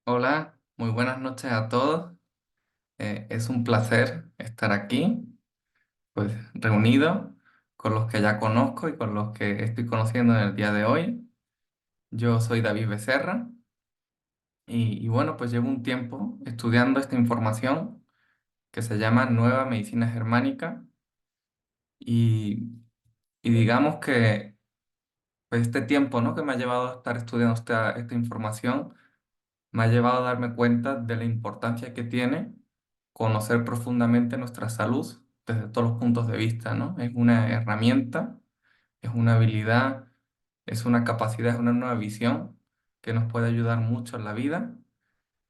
Hola, muy buenas noches a todos. Es un placer estar aquí, pues reunido con los que ya conozco y con los que estoy conociendo en el día de hoy. Yo soy David Becerra y bueno, pues llevo un tiempo estudiando esta información que se llama Nueva Medicina Germánica y, y digamos que pues, este tiempo, ¿no? que me ha llevado a estar estudiando esta información me ha llevado a darme cuenta de la importancia que tiene conocer profundamente nuestra salud desde todos los puntos de vista, ¿no? Es una herramienta, es una habilidad, es una capacidad, es una nueva visión que nos puede ayudar mucho en la vida.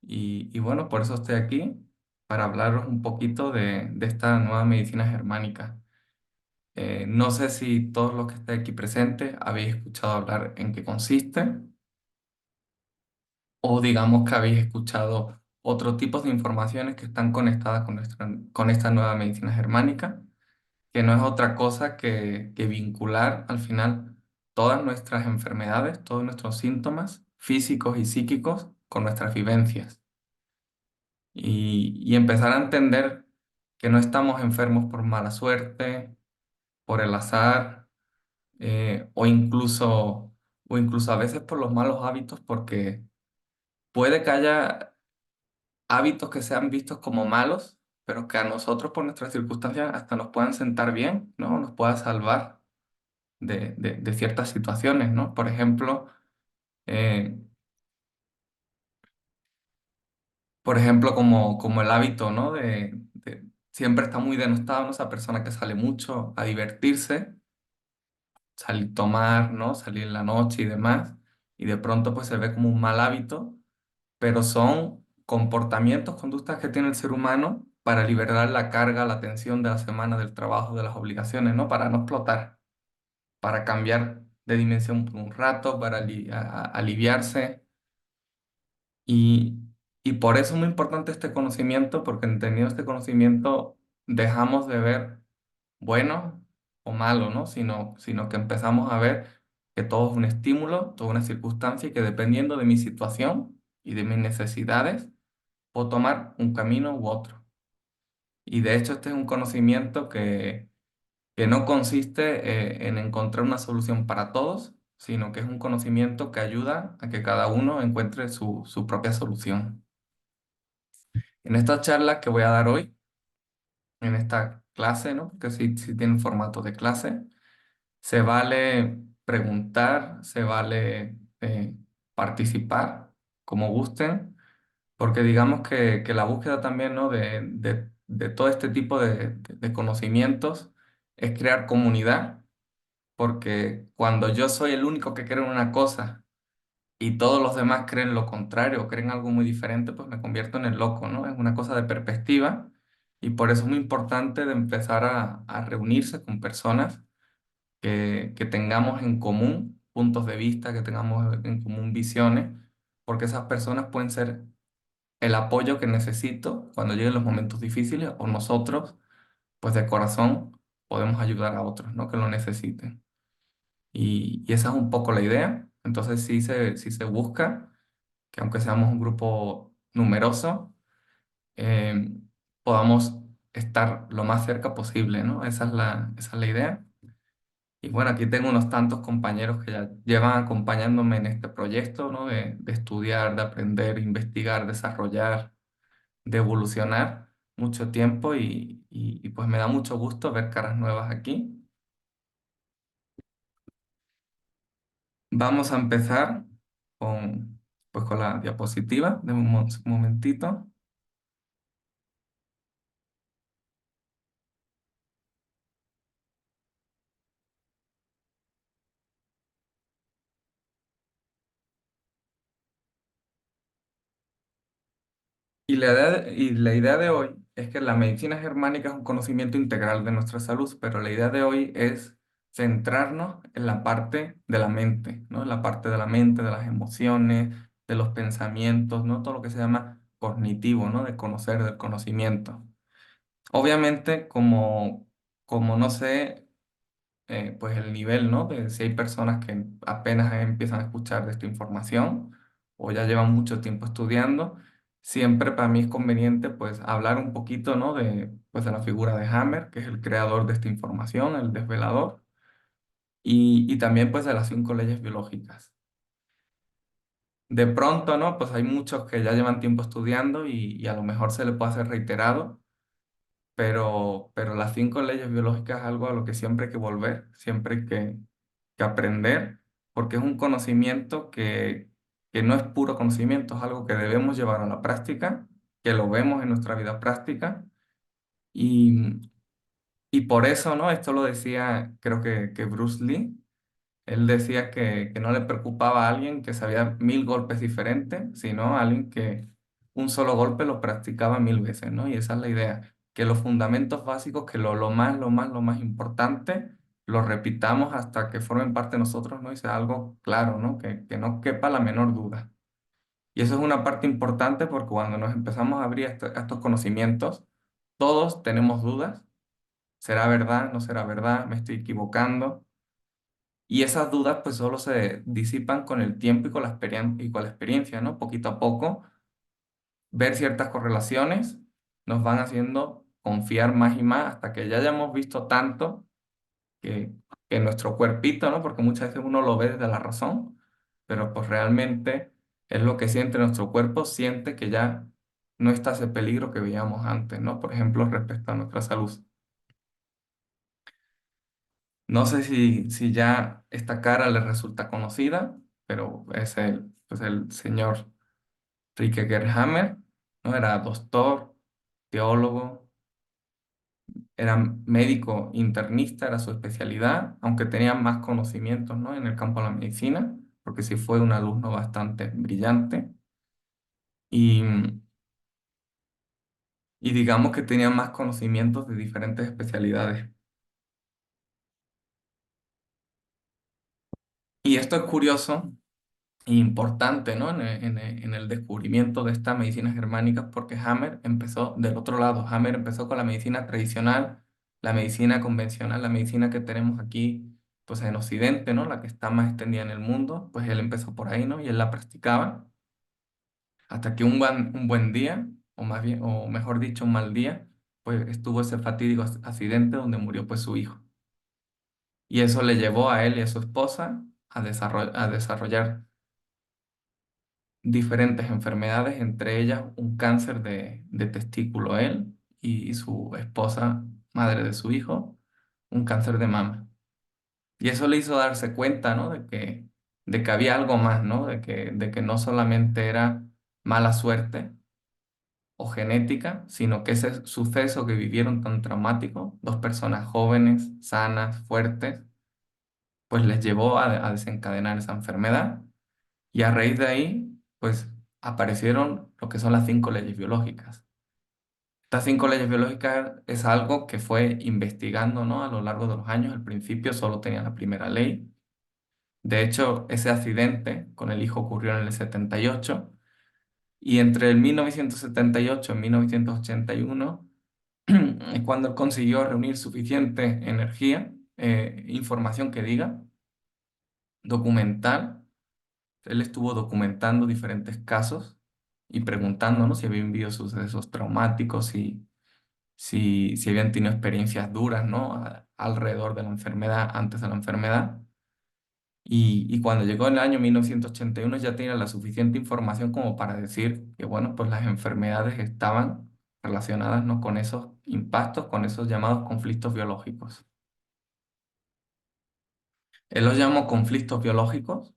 Y bueno, por eso estoy aquí, para hablaros un poquito de esta nueva medicina germánica. No sé si todos los que estáis aquí presentes habéis escuchado hablar en qué consiste o digamos que habéis escuchado otro tipo de informaciones que están conectadas con esta nueva medicina germánica, que no es otra cosa que vincular al final todas nuestras enfermedades, todos nuestros síntomas físicos y psíquicos con nuestras vivencias y empezar a entender que no estamos enfermos por mala suerte, por el azar, o incluso a veces por los malos hábitos, porque puede que haya hábitos que sean vistos como malos, pero que a nosotros por nuestras circunstancias hasta nos puedan sentar bien, ¿no? Nos pueda salvar de ciertas situaciones, ¿no? Eh, por ejemplo, como el hábito, ¿no? Siempre está muy denostado, ¿no? Esa persona que sale mucho a divertirse, salir a tomar, ¿no? Salir en la noche y demás, y de pronto pues se ve como un mal hábito, pero son comportamientos, conductas que tiene el ser humano para liberar la carga, la tensión de la semana, del trabajo, de las obligaciones, ¿no? Para no explotar, para cambiar de dimensión por un rato, para aliviarse. Y, y por eso es muy importante este conocimiento, porque entendiendo este conocimiento dejamos de ver bueno o malo, ¿no? Sino que empezamos a ver que todo es un estímulo, toda una circunstancia y que dependiendo de mi situación y de mis necesidades, puedo tomar un camino u otro. Y de hecho este es un conocimiento que no consiste en encontrar una solución para todos, sino que es un conocimiento que ayuda a que cada uno encuentre su propia solución. En esta charla que voy a dar hoy, en esta clase, ¿no? Porque sí tiene un formato de clase, se vale preguntar, se vale participar, como gusten, porque digamos que la búsqueda también, ¿no? de todo este tipo de conocimientos es crear comunidad, porque cuando yo soy el único que cree en una cosa y todos los demás creen lo contrario o creen algo muy diferente, pues me convierto en el loco, ¿no? Es una cosa de perspectiva y por eso es muy importante de empezar a reunirse con personas que tengamos en común puntos de vista, que tengamos en común visiones, porque esas personas pueden ser el apoyo que necesito cuando lleguen los momentos difíciles o nosotros, pues de corazón, podemos ayudar a otros, ¿no? Que lo necesiten. Y esa es un poco la idea. Entonces sí se busca que aunque seamos un grupo numeroso, eh, podamos estar lo más cerca posible, ¿no? Esa es la idea. Y bueno, aquí tengo unos tantos compañeros que ya llevan acompañándome en este proyecto, ¿no? De estudiar, de aprender, investigar, desarrollar, de evolucionar mucho tiempo y pues me da mucho gusto ver caras nuevas aquí. Vamos a empezar con la diapositiva de un momentito. Y la idea de hoy es que la medicina germánica es un conocimiento integral de nuestra salud, pero la idea de hoy es centrarnos en la parte de la mente, ¿no? En la parte de la mente, de las emociones, de los pensamientos, ¿no? Todo lo que se llama cognitivo, ¿no? De conocer, del conocimiento. Obviamente, como no sé, pues el nivel, ¿no? De si hay personas que apenas empiezan a escuchar de esta información, o ya llevan mucho tiempo estudiando, siempre para mí es conveniente pues hablar un poquito, ¿no? Pues, de la figura de Hammer, que es el creador de esta información, el desvelador, y también pues de las 5 leyes biológicas. De pronto, ¿no? Pues hay muchos que ya llevan tiempo estudiando y a lo mejor se le puede hacer reiterado, pero las 5 leyes biológicas es algo a lo que siempre hay que volver, siempre hay que aprender, porque es un conocimiento que no es puro conocimiento, es algo que debemos llevar a la práctica, que lo vemos en nuestra vida práctica y, y por eso, ¿no? Esto lo decía, creo que Bruce Lee. Él decía que no le preocupaba a alguien que sabía 1000 golpes diferentes, sino a alguien que un solo golpe lo practicaba 1000 veces, ¿no? Y esa es la idea, que los fundamentos básicos, que lo más importante, lo repitamos hasta que formen parte de nosotros, ¿no? Y sea algo claro, ¿no? Que no quepa la menor duda. Y eso es una parte importante porque cuando nos empezamos a abrir a estos conocimientos, todos tenemos dudas. ¿Será verdad? ¿No será verdad? ¿Me estoy equivocando? Y esas dudas pues solo se disipan con el tiempo y con la experiencia, ¿no? Poquito a poco, ver ciertas correlaciones nos van haciendo confiar más y más hasta que ya hayamos visto tanto que, que nuestro cuerpito, ¿no? Porque muchas veces uno lo ve desde la razón, pero pues realmente es lo que siente nuestro cuerpo, siente que ya no está ese peligro que veíamos antes, ¿no? Por ejemplo, respecto a nuestra salud. No sé si ya esta cara le resulta conocida, pero es el señor Rike Hammer, ¿no? Era doctor, teólogo, era médico internista, era su especialidad, aunque tenía más conocimientos, ¿no? En el campo de la medicina, porque sí fue un alumno bastante brillante y, y digamos que tenía más conocimientos de diferentes especialidades. Y esto es curioso importante, ¿no? En el descubrimiento de estas medicinas germánicas, porque Hammer empezó del otro lado. Hammer empezó con la medicina tradicional, la medicina convencional, la medicina que tenemos aquí, pues en Occidente, ¿no? La que está más extendida en el mundo, pues él empezó por ahí, ¿no? Y él la practicaba hasta que un buen día, o más bien, o mejor dicho, un mal día, pues estuvo ese fatídico accidente donde murió pues su hijo. Y eso le llevó a él y a su esposa a desarrollar diferentes enfermedades, entre ellas un cáncer de testículo él y su esposa, madre de su hijo, un cáncer de mama. Y eso le hizo darse cuenta, ¿no? De que había algo más, ¿no? De que no solamente era mala suerte o genética, sino que ese suceso que vivieron tan traumático, dos personas jóvenes, sanas, fuertes, pues les llevó a desencadenar esa enfermedad. Y a raíz de ahí, pues aparecieron lo que son las 5 leyes biológicas. Estas 5 leyes biológicas es algo que fue investigando, ¿no? A lo largo de los años. Al principio solo tenía la primera ley. De hecho, ese accidente con el hijo ocurrió en el 78 y entre el 1978 y 1981 es cuando él consiguió reunir suficiente energía, información que diga, documental. Él estuvo documentando diferentes casos y preguntándonos si habían vivido sucesos traumáticos, si habían tenido experiencias duras, ¿no? Alrededor de la enfermedad, antes de la enfermedad. Y cuando llegó en el año 1981 ya tenía la suficiente información como para decir que, bueno, pues las enfermedades estaban relacionadas, ¿no? Con esos impactos, con esos llamados conflictos biológicos. Él los llamó conflictos biológicos.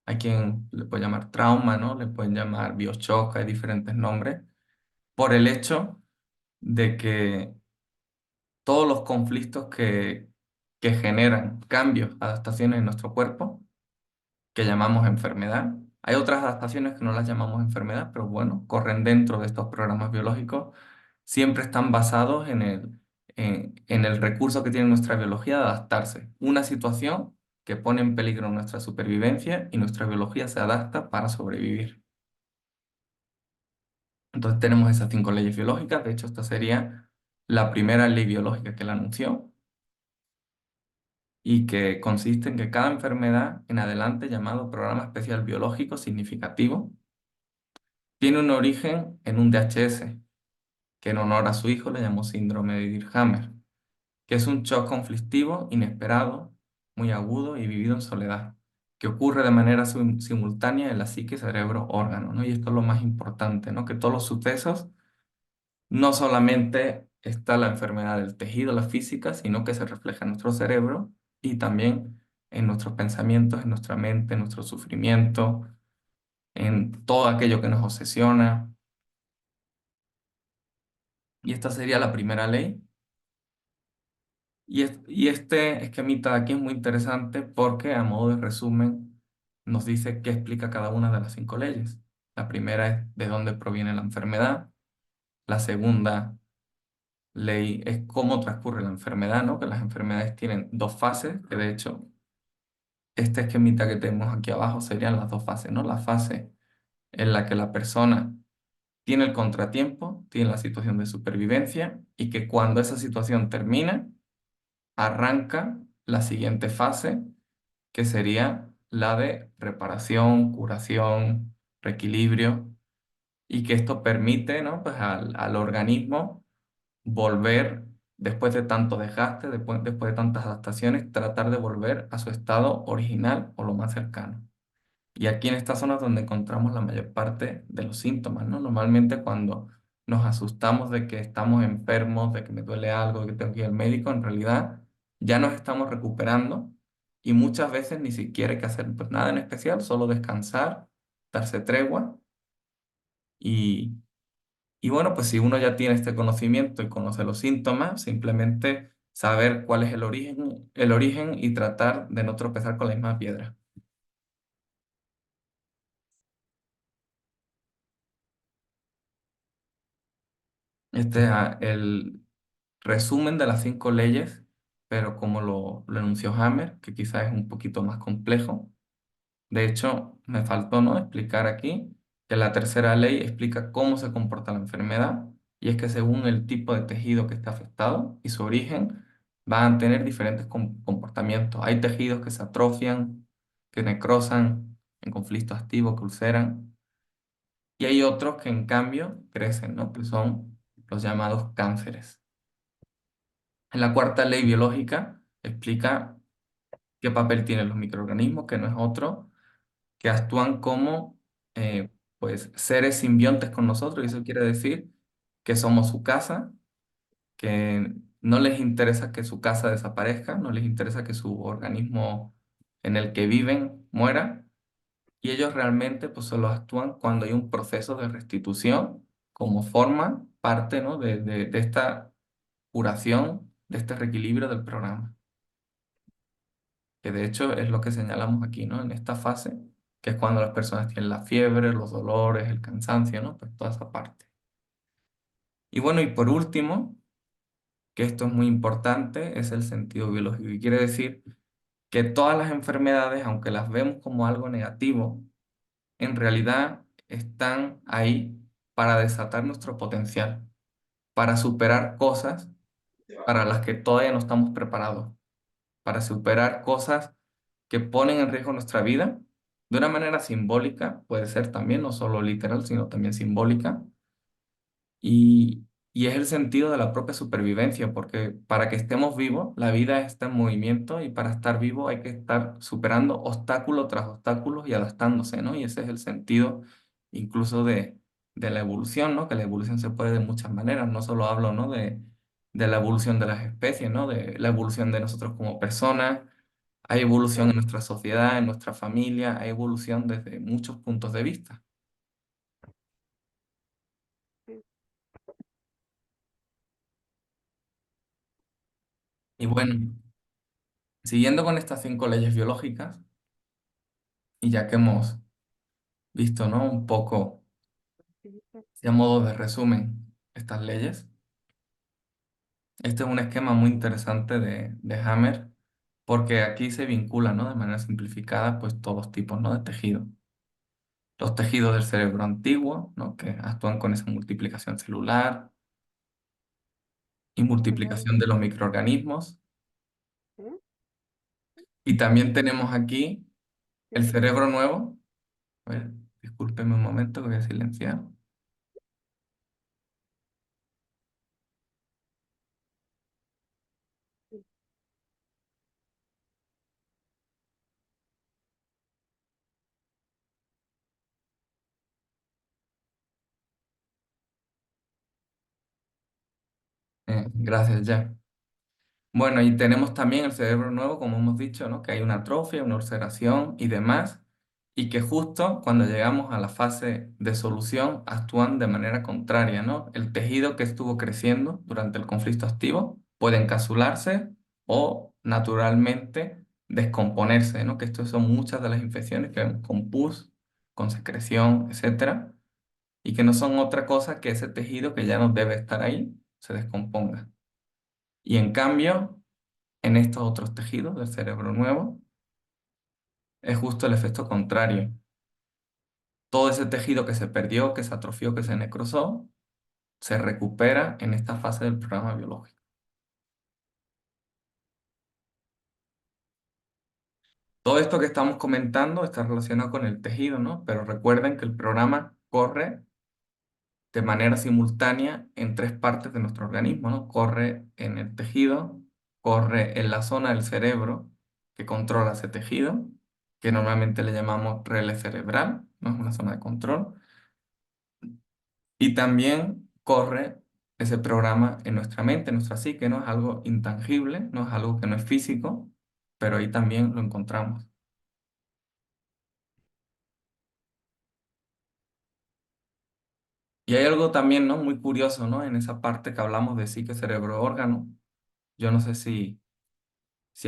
Hay quien le puede llamar trauma, ¿no? Le pueden llamar bioshock, hay diferentes nombres, por el hecho de que todos los conflictos que generan cambios, adaptaciones en nuestro cuerpo, que llamamos enfermedad, hay otras adaptaciones que no las llamamos enfermedad, pero bueno, corren dentro de estos programas biológicos, siempre están basados en el recurso que tiene nuestra biología de adaptarse. Una situación que pone en peligro nuestra supervivencia y nuestra biología se adapta para sobrevivir. Entonces tenemos esas 5 leyes biológicas. De hecho, esta sería la primera ley biológica que él anunció. y que consiste en que cada enfermedad en adelante, llamado Programa Especial Biológico Significativo, tiene un origen en un DHS, que en honor a su hijo le llamó síndrome de Dirkhammer, que es un shock conflictivo inesperado, muy agudo y vivido en soledad, que ocurre de manera simultánea en la psique, cerebro, órgano, ¿no? Y esto es lo más importante, ¿no? Que todos los sucesos, no solamente está la enfermedad del tejido, la física, sino que se refleja en nuestro cerebro y también en nuestros pensamientos, en nuestra mente, en nuestro sufrimiento, en todo aquello que nos obsesiona. Y esta sería la primera ley. Y este esquemita de aquí es muy interesante porque a modo de resumen nos dice qué explica cada una de las cinco leyes. La primera es de dónde proviene la enfermedad. La segunda ley es cómo transcurre la enfermedad, ¿no? Que las enfermedades tienen dos fases, que de hecho este esquemita que tenemos aquí abajo serían las dos fases, ¿no? La fase en la que la persona tiene el contratiempo, tiene la situación de supervivencia y que cuando esa situación termina, arranca la siguiente fase, que sería la de reparación, curación, reequilibrio, y que esto permite, ¿no? Pues al organismo volver, después de tanto desgaste, después de tantas adaptaciones, tratar de volver a su estado original o lo más cercano. Y aquí en esta zona es donde encontramos la mayor parte de los síntomas, ¿no? Normalmente cuando nos asustamos de que estamos enfermos, de que me duele algo, de que tengo que ir al médico, en realidad ya nos estamos recuperando y muchas veces ni siquiera hay que hacer pues, nada en especial, solo descansar, darse tregua y, y bueno, pues si uno ya tiene este conocimiento y conoce los síntomas, simplemente saber cuál es el origen y tratar de no tropezar con la misma piedra. Este es el resumen de las cinco leyes, pero como lo enunció Hammer, que quizás es un poquito más complejo. De hecho, me faltó, ¿no? explicar aquí que la tercera ley explica cómo se comporta la enfermedad, y es que según el tipo de tejido que está afectado y su origen, van a tener diferentes comportamientos. Hay tejidos que se atrofian, que necrosan, en conflicto activo, que ulceran, y hay otros que en cambio crecen, ¿no? Que son los llamados cánceres. En la cuarta ley biológica explica qué papel tienen los microorganismos, que no es otro, que actúan como pues, seres simbiontes con nosotros, y eso quiere decir que somos su casa, que no les interesa que su casa desaparezca, no les interesa que su organismo en el que viven muera, y ellos realmente pues, solo actúan cuando hay un proceso de restitución como forma parte, ¿no? de esta curación, de este reequilibrio del programa, que de hecho es lo que señalamos aquí, ¿no? En esta fase, que es cuando las personas tienen la fiebre, los dolores, el cansancio, ¿no? Pues toda esa parte. Y bueno, y por último, que esto es muy importante, es el sentido biológico. Y quiere decir que todas las enfermedades, aunque las vemos como algo negativo, en realidad están ahí para desatar nuestro potencial, para superar cosas para las que todavía no estamos preparados, para superar cosas que ponen en riesgo nuestra vida de una manera simbólica, puede ser también, no solo literal, sino también simbólica, y, y es el sentido de la propia supervivencia, porque para que estemos vivos, la vida está en movimiento y para estar vivo hay que estar superando obstáculo tras obstáculos y adaptándose, ¿no? Y ese es el sentido incluso de la evolución, ¿no? Que la evolución se puede de muchas maneras, no solo hablo, ¿no? de la evolución de las especies, ¿no? De la evolución de nosotros como personas. Hay evolución en nuestra sociedad, en nuestra familia, hay evolución desde muchos puntos de vista. Y bueno, siguiendo con estas cinco leyes biológicas, y ya que hemos visto, ¿no? Un poco, y a modo de resumen, estas leyes, este es un esquema muy interesante de Hammer, porque aquí se vincula, ¿no? De manera simplificada, pues todos tipos, ¿no? De tejido. Los tejidos del cerebro antiguo, ¿no? Que actúan con esa multiplicación celular y multiplicación de los microorganismos. Y también tenemos aquí el cerebro nuevo. A ver, discúlpeme un momento que voy a silenciar. Gracias, Jack. Bueno, y tenemos también el cerebro nuevo, como hemos dicho, ¿no? Que hay una atrofia, una ulceración y demás, y que justo cuando llegamos a la fase de solución actúan de manera contraria, ¿no? El tejido que estuvo creciendo durante el conflicto activo puede encapsularse o naturalmente descomponerse, ¿no? Que estas son muchas de las infecciones que vemos con pus, con secreción, etcétera, y que no son otra cosa que ese tejido que ya no debe estar ahí se descomponga. Y en cambio, en estos otros tejidos del cerebro nuevo, es justo el efecto contrario. Todo ese tejido que se perdió, que se atrofió, que se necrosó, se recupera en esta fase del programa biológico. Todo esto que estamos comentando está relacionado con el tejido, ¿no? Pero recuerden que el programa corre de manera simultánea en tres partes de nuestro organismo, ¿no? Corre en el tejido, corre en la zona del cerebro que controla ese tejido, que normalmente le llamamos relé cerebral, ¿no? Es una zona de control. Y también corre ese programa en nuestra mente, en nuestra psique, no es algo intangible, no es algo que no es físico, pero ahí también lo encontramos. Y hay algo también, ¿no? Muy curioso, ¿no? En esa parte que hablamos de psique, cerebro, órgano. Yo no sé si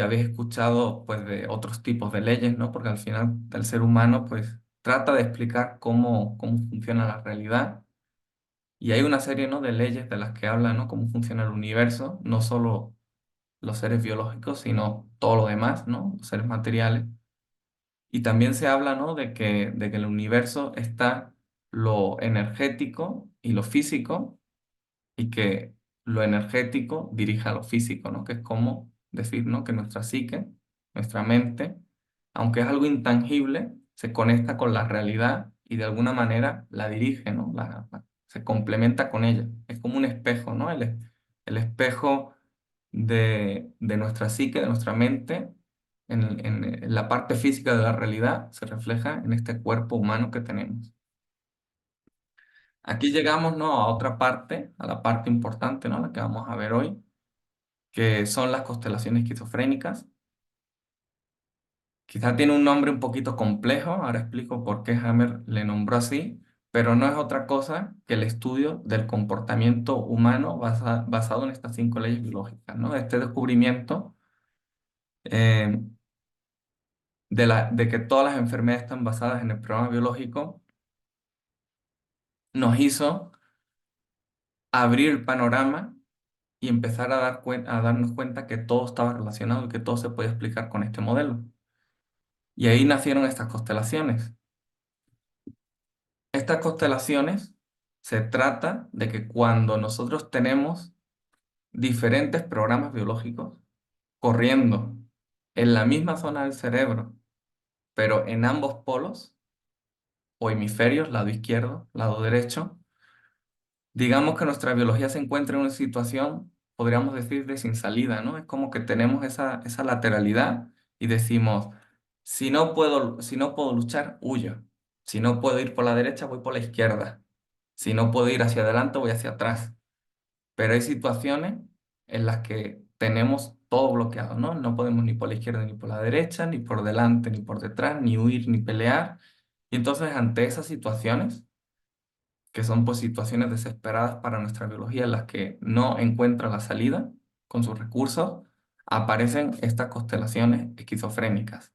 habéis escuchado, pues, de otros tipos de leyes, ¿no? Porque al final el ser humano, pues, trata de explicar cómo funciona la realidad. Y hay una serie, ¿no? De leyes de las que habla, ¿no? Cómo funciona el universo, no solo los seres biológicos, sino todo lo demás, ¿no? Los seres materiales. Y también se habla, ¿no? De que en el universo está lo energético y lo físico, y que lo energético dirige a lo físico, ¿no? Que es como decir, ¿no? Que nuestra psique, nuestra mente, aunque es algo intangible, se conecta con la realidad y de alguna manera la dirige, ¿no? Se complementa con ella. Es como un espejo, ¿no? El espejo de nuestra psique, de nuestra mente, en la parte física de la realidad, se refleja en este cuerpo humano que tenemos. Aquí llegamos, ¿no? A otra parte, a la parte importante, ¿no? La que vamos a ver hoy, que son las constelaciones esquizofrénicas. Quizá tiene un nombre un poquito complejo, ahora explico por qué Hammer le nombró así, pero no es otra cosa que el estudio del comportamiento humano basado en estas cinco leyes biológicas, ¿no? Este descubrimiento eh, de que todas las enfermedades están basadas en el programa biológico nos hizo abrir el panorama y empezar a darnos cuenta que todo estaba relacionado y que todo se podía explicar con este modelo. Y ahí nacieron estas constelaciones. Estas constelaciones se trata de que cuando nosotros tenemos diferentes programas biológicos corriendo en la misma zona del cerebro, pero en ambos polos o hemisferios, lado izquierdo, lado derecho, digamos que nuestra biología se encuentra en una situación, podríamos decir, de sin salida, ¿no? Es como que tenemos esa lateralidad y decimos, si no puedo luchar, huyo. Si no puedo ir por la derecha, voy por la izquierda. Si no puedo ir hacia adelante, voy hacia atrás. Pero hay situaciones en las que tenemos todo bloqueado, ¿no? No podemos ni por la izquierda ni por la derecha, ni por delante ni por detrás, ni huir ni pelear. Y entonces ante esas situaciones, que son pues situaciones desesperadas para nuestra biología en las que no encuentra la salida con sus recursos, aparecen estas constelaciones esquizofrénicas.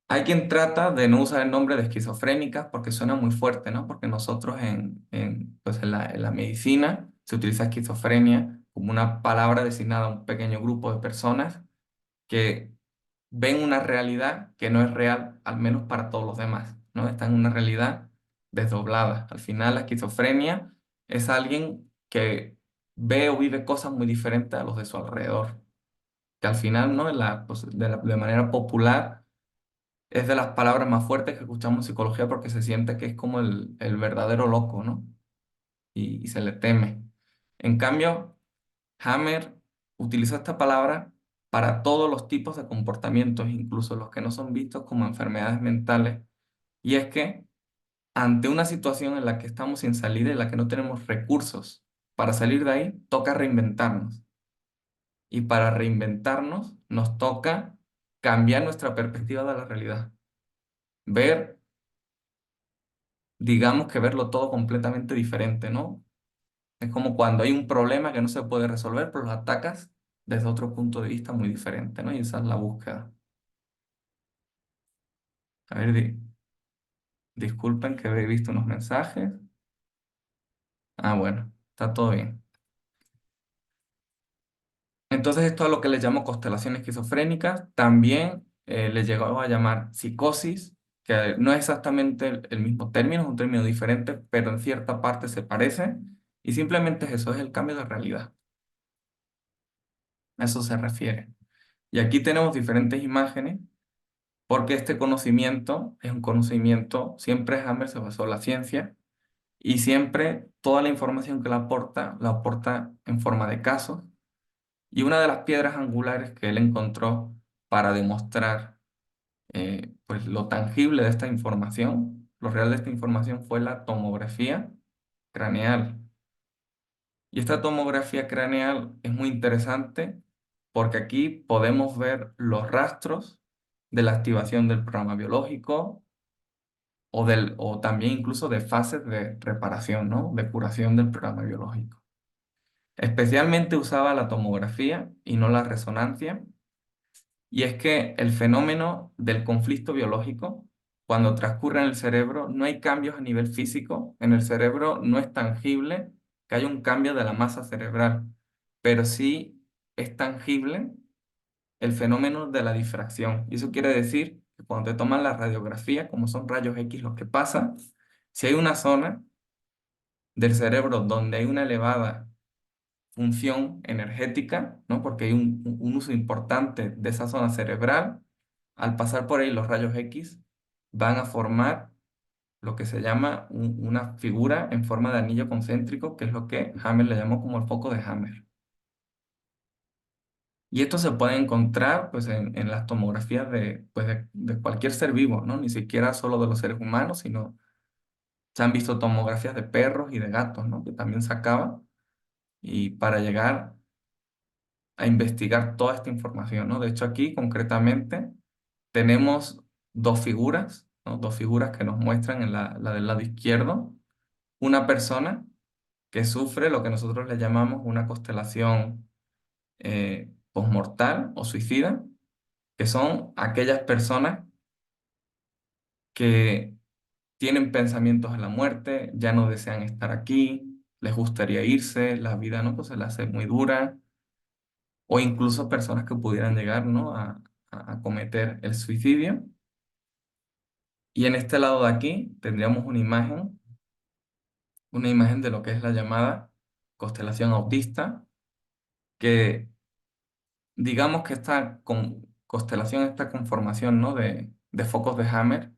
Hay quien trata de no usar el nombre de esquizofrénicas porque suena muy fuerte, ¿no? Porque nosotros pues en la medicina se utiliza esquizofrenia como una palabra designada a un pequeño grupo de personas que ven una realidad que no es real, al menos para todos los demás, ¿no? Está en una realidad desdoblada. Al final, la esquizofrenia es alguien que ve o vive cosas muy diferentes a los de su alrededor. que al final, ¿no? Pues, de manera popular es de las palabras más fuertes que escuchamos en psicología porque se siente que es como el verdadero loco, ¿no? Y se le teme. En cambio, Hammer utilizó esta palabra para todos los tipos de comportamientos, incluso los que no son vistos como enfermedades mentales. Y es que ante una situación en la que estamos sin salida, en la que no tenemos recursos para salir de ahí, toca reinventarnos. Y para reinventarnos nos toca cambiar nuestra perspectiva de la realidad. Ver, digamos que verlo todo completamente diferente, ¿no? Es como cuando hay un problema que no se puede resolver, pero lo atacas desde otro punto de vista muy diferente, ¿no? Y esa es la búsqueda. A ver, disculpen que he visto unos mensajes. Ah, bueno, está todo bien. Entonces, esto es lo que le llamo constelaciones esquizofrénicas. También le llegó a llamar psicosis, que no es exactamente el mismo término, es un término diferente, pero en cierta parte se parece. Y simplemente es eso, es el cambio de realidad. A eso se refiere. Y aquí tenemos diferentes imágenes, porque este conocimiento es un conocimiento, siempre Hammer se basó en la ciencia, y siempre toda la información que la aporta en forma de casos. Y una de las piedras angulares que él encontró para demostrar pues lo tangible de esta información, lo real de esta información fue la tomografía craneal. Y esta tomografía craneal es muy interesante porque aquí podemos ver los rastros de la activación del programa biológico o también incluso de fases de reparación, ¿no? De curación del programa biológico. Especialmente usaba la tomografía y no la resonancia. Y es que el fenómeno del conflicto biológico, cuando transcurre en el cerebro, no hay cambios a nivel físico. En el cerebro no es tangible que haya un cambio de la masa cerebral, pero sí es tangible el fenómeno de la difracción. Y eso quiere decir que cuando te toman la radiografía, como son rayos X los que pasan, si hay una zona del cerebro donde hay una elevada función energética, ¿no? Porque hay un uso importante de esa zona cerebral. Al pasar por ahí los rayos X van a formar lo que se llama una figura en forma de anillo concéntrico, que es lo que Hammer le llamó como el foco de Hammer. Y esto se puede encontrar pues, en las tomografías pues, de cualquier ser vivo, ¿no? Ni siquiera solo de los seres humanos, sino se han visto tomografías de perros y de gatos, ¿no? Que también sacaba. Y para llegar a investigar toda esta información, ¿no? De hecho, aquí concretamente tenemos dos figuras, ¿no? Dos figuras que nos muestran en la del lado izquierdo una persona que sufre lo que nosotros le llamamos una constelación posmortal o suicida, que son aquellas personas que tienen pensamientos en la muerte, ya no desean estar aquí, les gustaría irse, la vida, ¿no? Pues se les hace muy dura o incluso personas que pudieran llegar, ¿no? a cometer el suicidio. Y en este lado de aquí tendríamos una imagen de lo que es la llamada constelación autista, que digamos que esta constelación, esta conformación, ¿no? de focos de Hammer,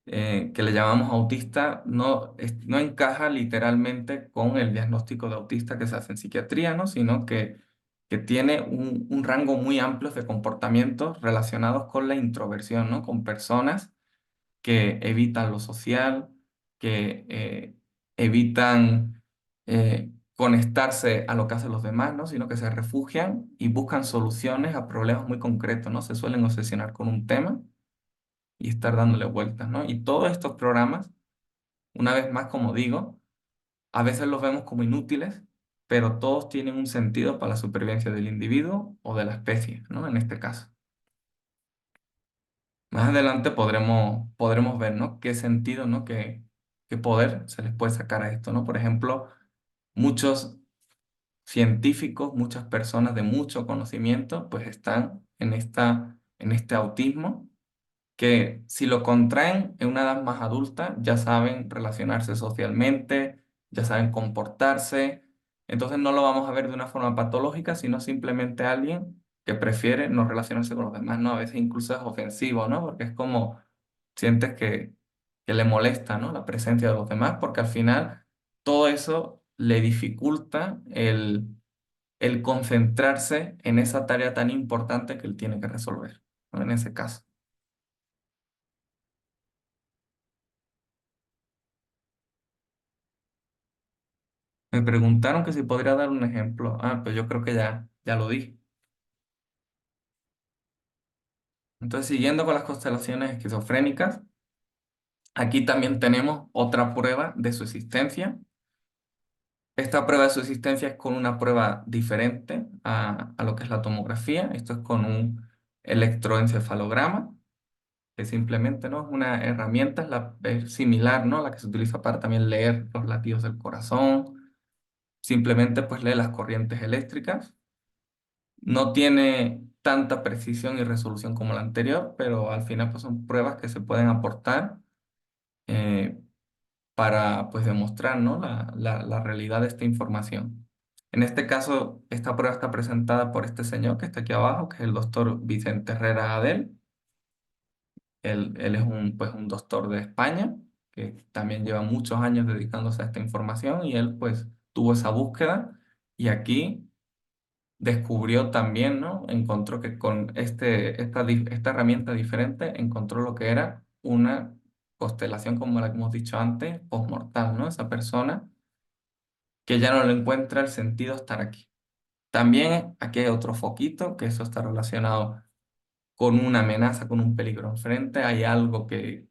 que le llamamos autista, no encaja literalmente con el diagnóstico de autista que se hace en psiquiatría, ¿no? Sino que tiene un rango muy amplio de comportamientos relacionados con la introversión, ¿no? Con personas que evitan lo social, que evitan conectarse a lo que hacen los demás, ¿no? Sino que se refugian y buscan soluciones a problemas muy concretos, ¿no? Se suelen obsesionar con un tema y estar dándole vueltas, ¿no? Y todos estos programas, una vez más, como digo, a veces los vemos como inútiles, pero todos tienen un sentido para la supervivencia del individuo o de la especie, ¿no? En este caso. Más adelante podremos ver, ¿no? Qué sentido, ¿no? Qué poder se les puede sacar a esto, ¿no? Por ejemplo, muchos científicos, muchas personas de mucho conocimiento, pues están en este autismo que si lo contraen en una edad más adulta, ya saben relacionarse socialmente, ya saben comportarse. Entonces no lo vamos a ver de una forma patológica, sino simplemente alguien que prefiere no relacionarse con los demás, ¿no? A veces incluso es ofensivo, ¿no? Porque es como sientes que le molesta, ¿no? La presencia de los demás, porque al final todo eso le dificulta el concentrarse en esa tarea tan importante que él tiene que resolver, ¿no? En ese caso. Me preguntaron que si podría dar un ejemplo. Ah, pues yo creo que ya lo di. Entonces, siguiendo con las constelaciones esquizofrénicas, aquí también tenemos otra prueba de su existencia. Esta prueba de su existencia es con una prueba diferente a lo que es la tomografía. Esto es con un electroencefalograma, que simplemente no es una herramienta, es similar, ¿no? A la que se utiliza para también leer los latidos del corazón. Simplemente pues lee las corrientes eléctricas. No tiene tanta precisión y resolución como la anterior, pero al final pues son pruebas que se pueden aportar eh, para pues demostrar, ¿no? La realidad de esta información. En este caso, esta prueba está presentada por este señor que está aquí abajo, que es el doctor Vicente Herrera Adel. Él es pues, un doctor de España que también lleva muchos años dedicándose a esta información y él pues tuvo esa búsqueda y aquí descubrió también, ¿no? Encontró que con esta herramienta diferente encontró lo que era una constelación, como la que hemos dicho antes, postmortal, ¿no? Esa persona que ya no le encuentra el sentido estar aquí. También aquí hay otro foquito, que eso está relacionado con una amenaza, con un peligro enfrente. Hay algo que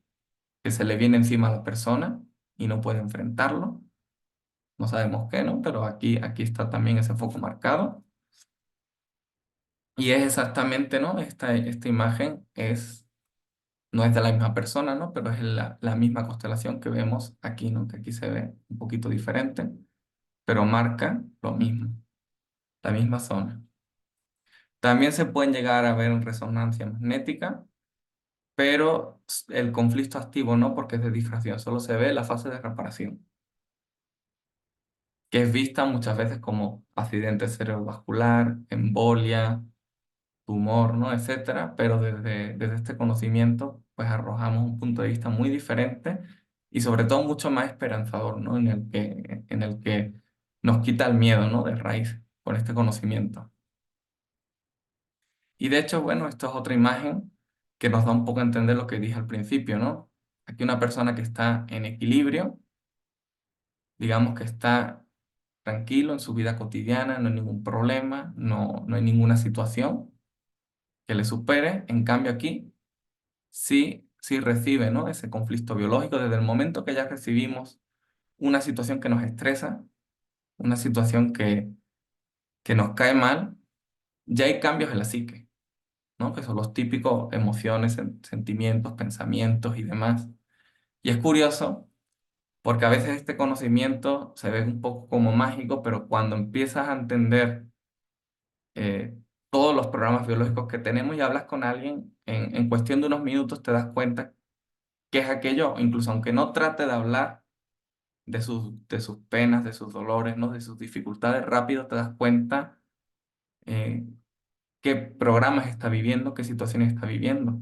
se le viene encima a la persona y no puede enfrentarlo. No sabemos qué, ¿no? Pero aquí está también ese foco marcado. Y es exactamente, ¿no? Esta imagen no es de la misma persona, ¿no? Pero es la misma constelación que vemos aquí, ¿no? Que aquí se ve un poquito diferente, pero marca lo mismo, la misma zona. También se pueden llegar a ver en resonancia magnética, pero el conflicto activo no, porque es de difracción, solo se ve la fase de reparación, que es vista muchas veces como accidente cerebrovascular, embolia, tumor, ¿no? Etcétera, pero desde este conocimiento, pues arrojamos un punto de vista muy diferente y sobre todo mucho más esperanzador, ¿no? En el que nos quita el miedo, ¿no? De raíz con este conocimiento. Y de hecho, bueno, esto es otra imagen que nos da un poco a entender lo que dije al principio, ¿no? Aquí una persona que está en equilibrio, digamos que está tranquilo en su vida cotidiana, no hay ningún problema, no hay ninguna situación que le supere. En cambio aquí sí recibe, ¿no? Ese conflicto biológico desde el momento que ya recibimos una situación que nos estresa, una situación que nos cae mal, ya hay cambios en la psique, ¿no? Que son los típicos emociones, sentimientos, pensamientos y demás. Y es curioso porque a veces este conocimiento se ve un poco como mágico, pero cuando empiezas a entender eh, todos los programas biológicos que tenemos y hablas con alguien, en cuestión de unos minutos te das cuenta que es aquello, incluso aunque no trate de hablar de sus penas, de sus dolores, ¿no? De sus dificultades, rápido te das cuenta eh, qué programas está viviendo, qué situaciones está viviendo.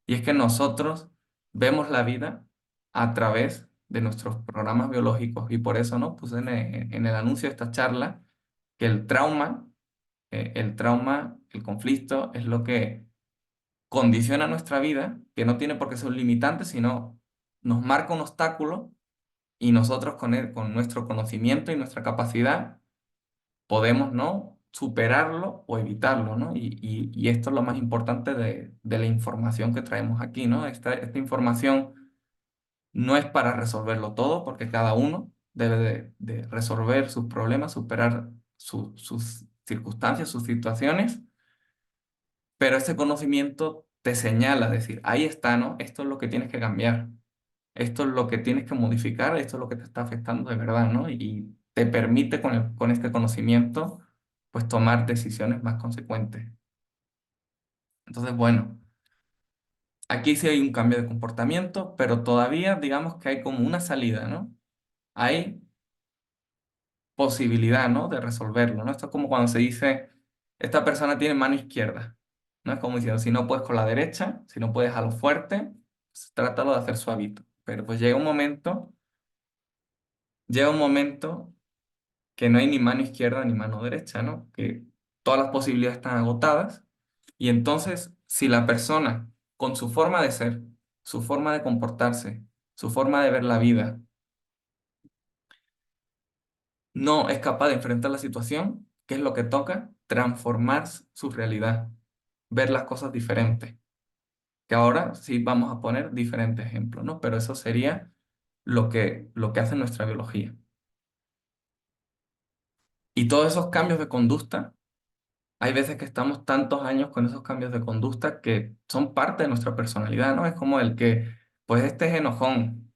Y es que nosotros vemos la vida a través de nuestros programas biológicos y por eso, ¿no? Puse en el anuncio de esta charla que el conflicto es lo que condiciona nuestra vida, que no tiene por qué ser un limitante, sino nos marca un obstáculo y nosotros con nuestro conocimiento y nuestra capacidad podemos, ¿no? Superarlo o evitarlo, ¿no? Y esto es lo más importante de la información que traemos aquí, ¿no? Esta información no es para resolverlo todo, porque cada uno debe de resolver sus problemas, superar sus circunstancias, sus situaciones, pero ese conocimiento te señala, decir, ahí está, ¿no? Esto es lo que tienes que cambiar. Esto es lo que tienes que modificar, esto es lo que te está afectando de verdad, ¿no? Y te permite con este conocimiento, pues tomar decisiones más consecuentes. Entonces, bueno, aquí sí hay un cambio de comportamiento, pero todavía digamos que hay como una salida, ¿no? Hay posibilidad, ¿no? De resolverlo, ¿no? Esto es como cuando se dice esta persona tiene mano izquierda, ¿no? Es como diciendo, si no puedes con la derecha, si no puedes a lo fuerte, pues trátalo de hacer suavito. Pero pues llega un momento que no hay ni mano izquierda ni mano derecha, ¿no? Que todas las posibilidades están agotadas. Y entonces, si la persona, con su forma de ser, su forma de comportarse, su forma de ver la vida, no es capaz de enfrentar la situación, ¿qué es lo que toca? Transformar su realidad, ver las cosas diferentes. Que ahora sí vamos a poner diferentes ejemplos, ¿no? Pero eso sería lo que hace nuestra biología. Y todos esos cambios de conducta, hay veces que estamos tantos años con esos cambios de conducta que son parte de nuestra personalidad, ¿no? Es como el que, pues este es enojón,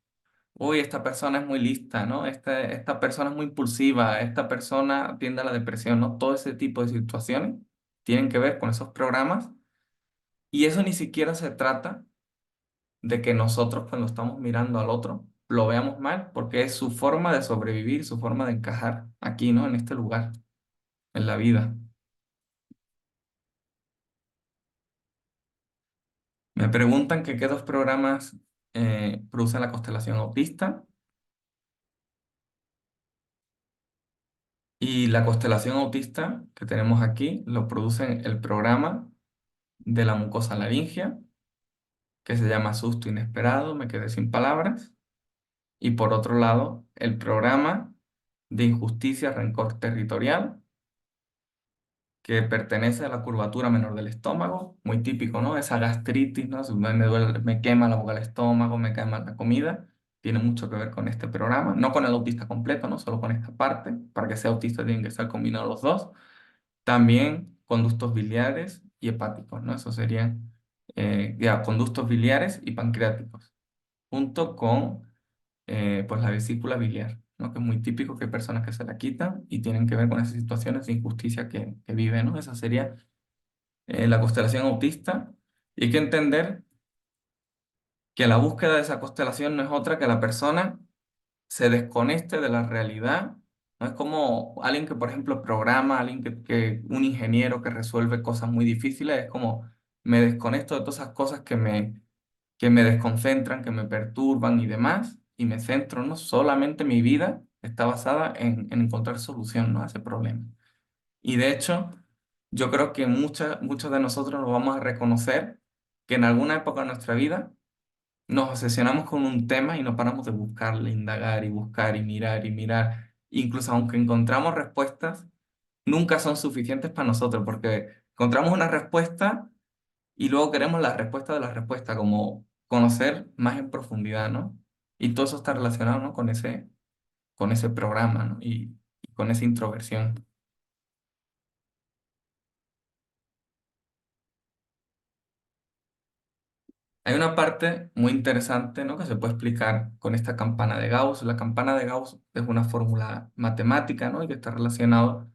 uy, esta persona es muy lista, ¿no? Esta persona es muy impulsiva, esta persona tiende a la depresión, ¿no? Todo ese tipo de situaciones tienen que ver con esos programas y eso ni siquiera se trata de que nosotros cuando estamos mirando al otro lo veamos mal, porque es su forma de sobrevivir, su forma de encajar aquí, ¿no? En este lugar, en la vida. Me preguntan que qué dos programas producen la constelación autista. Y la constelación autista que tenemos aquí lo producen el programa de la mucosa laringea, que se llama susto inesperado, me quedé sin palabras. Y por otro lado, el programa de injusticia, rencor territorial, que pertenece a la curvatura menor del estómago, muy típico, ¿no? Esa gastritis, ¿no? Si me duele, me quema la boca del estómago, me quema la comida, tiene mucho que ver con este programa, no con el autista completo, no solo con esta parte, para que sea autista tienen que estar combinados los dos, también conductos biliares y hepáticos, ¿no? Eso serían ya, conductos biliares y pancreáticos, junto con pues la vesícula biliar, ¿no? Que es muy típico que hay personas que se la quitan y tienen que ver con esas situaciones de injusticia que viven, ¿no? Esa sería la constelación autista. Y hay que entender que la búsqueda de esa constelación no es otra que la persona se desconecte de la realidad. No es como alguien que, por ejemplo, programa, alguien un ingeniero que resuelve cosas muy difíciles, es como me desconecto de todas esas cosas que me desconcentran, que me perturban y demás, y me centro, ¿no? Solamente mi vida está basada en encontrar solución, ¿no? A ese problema. Y de hecho, yo creo que muchos de nosotros nos vamos a reconocer que en alguna época de nuestra vida nos obsesionamos con un tema y no paramos de buscarle, indagar y buscar y mirar y mirar. Incluso aunque encontramos respuestas, nunca son suficientes para nosotros porque encontramos una respuesta y luego queremos la respuesta de la respuesta, como conocer más en profundidad, ¿no? Y todo eso está relacionado, ¿no? con ese programa, ¿no? Y con esa introversión. Hay una parte muy interesante, ¿no? Que se puede explicar con esta campana de Gauss. La campana de Gauss es una fórmula matemática, ¿no? Y que está relacionado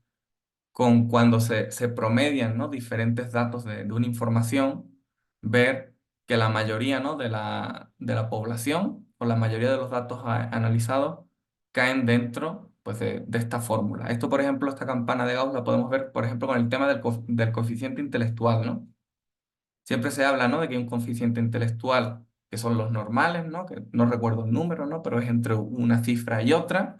con cuando se promedian, ¿no? Diferentes datos de una información, ver que la mayoría, ¿no? de la población o la mayoría de los datos analizados caen dentro, pues, de esta fórmula. Esto, por ejemplo, esta campana de Gauss la podemos ver, por ejemplo, con el tema del coeficiente intelectual, ¿no? Siempre se habla, ¿no? De que hay un coeficiente intelectual que son los normales, ¿no? Que no recuerdo el número, ¿no? Pero es entre una cifra y otra.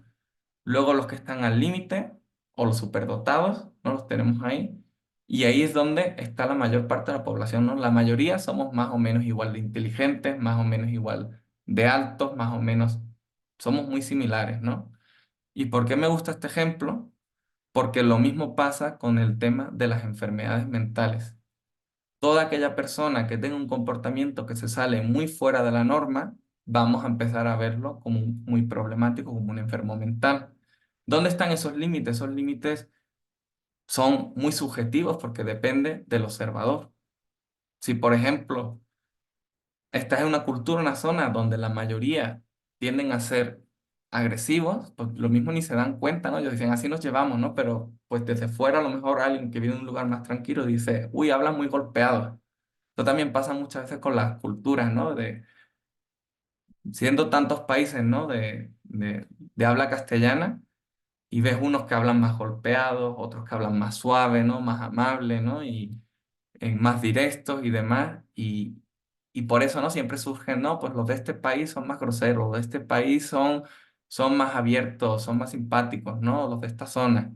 Luego los que están al límite o los superdotados, ¿no? Los tenemos ahí. Y ahí es donde está la mayor parte de la población, ¿no? La mayoría somos más o menos igual de inteligentes, más o menos igual de altos, más o menos somos muy similares, ¿no? ¿Y por qué me gusta este ejemplo? Porque lo mismo pasa con el tema de las enfermedades mentales. Toda aquella persona que tenga un comportamiento que se sale muy fuera de la norma, vamos a empezar a verlo como muy problemático, como un enfermo mental. ¿Dónde están esos límites? Esos límites son muy subjetivos porque depende del observador. Si, por ejemplo, estás en una cultura, una zona donde la mayoría tienden a ser agresivos, pues lo mismo ni se dan cuenta, ¿no? Ellos dicen, así nos llevamos, ¿no? Pero pues desde fuera a lo mejor alguien que vive en un lugar más tranquilo dice, uy, hablan muy golpeados. Esto también pasa muchas veces con las culturas, ¿no? Siendo tantos países, ¿no? De habla castellana, y ves unos que hablan más golpeados, otros que hablan más suave, ¿no? Más amable, ¿no? Y más directos y demás. Y por eso, ¿no? Siempre surgen, ¿no? Pues los de este país son más groseros, los de este país son más abiertos, son más simpáticos, ¿no? Los de esta zona.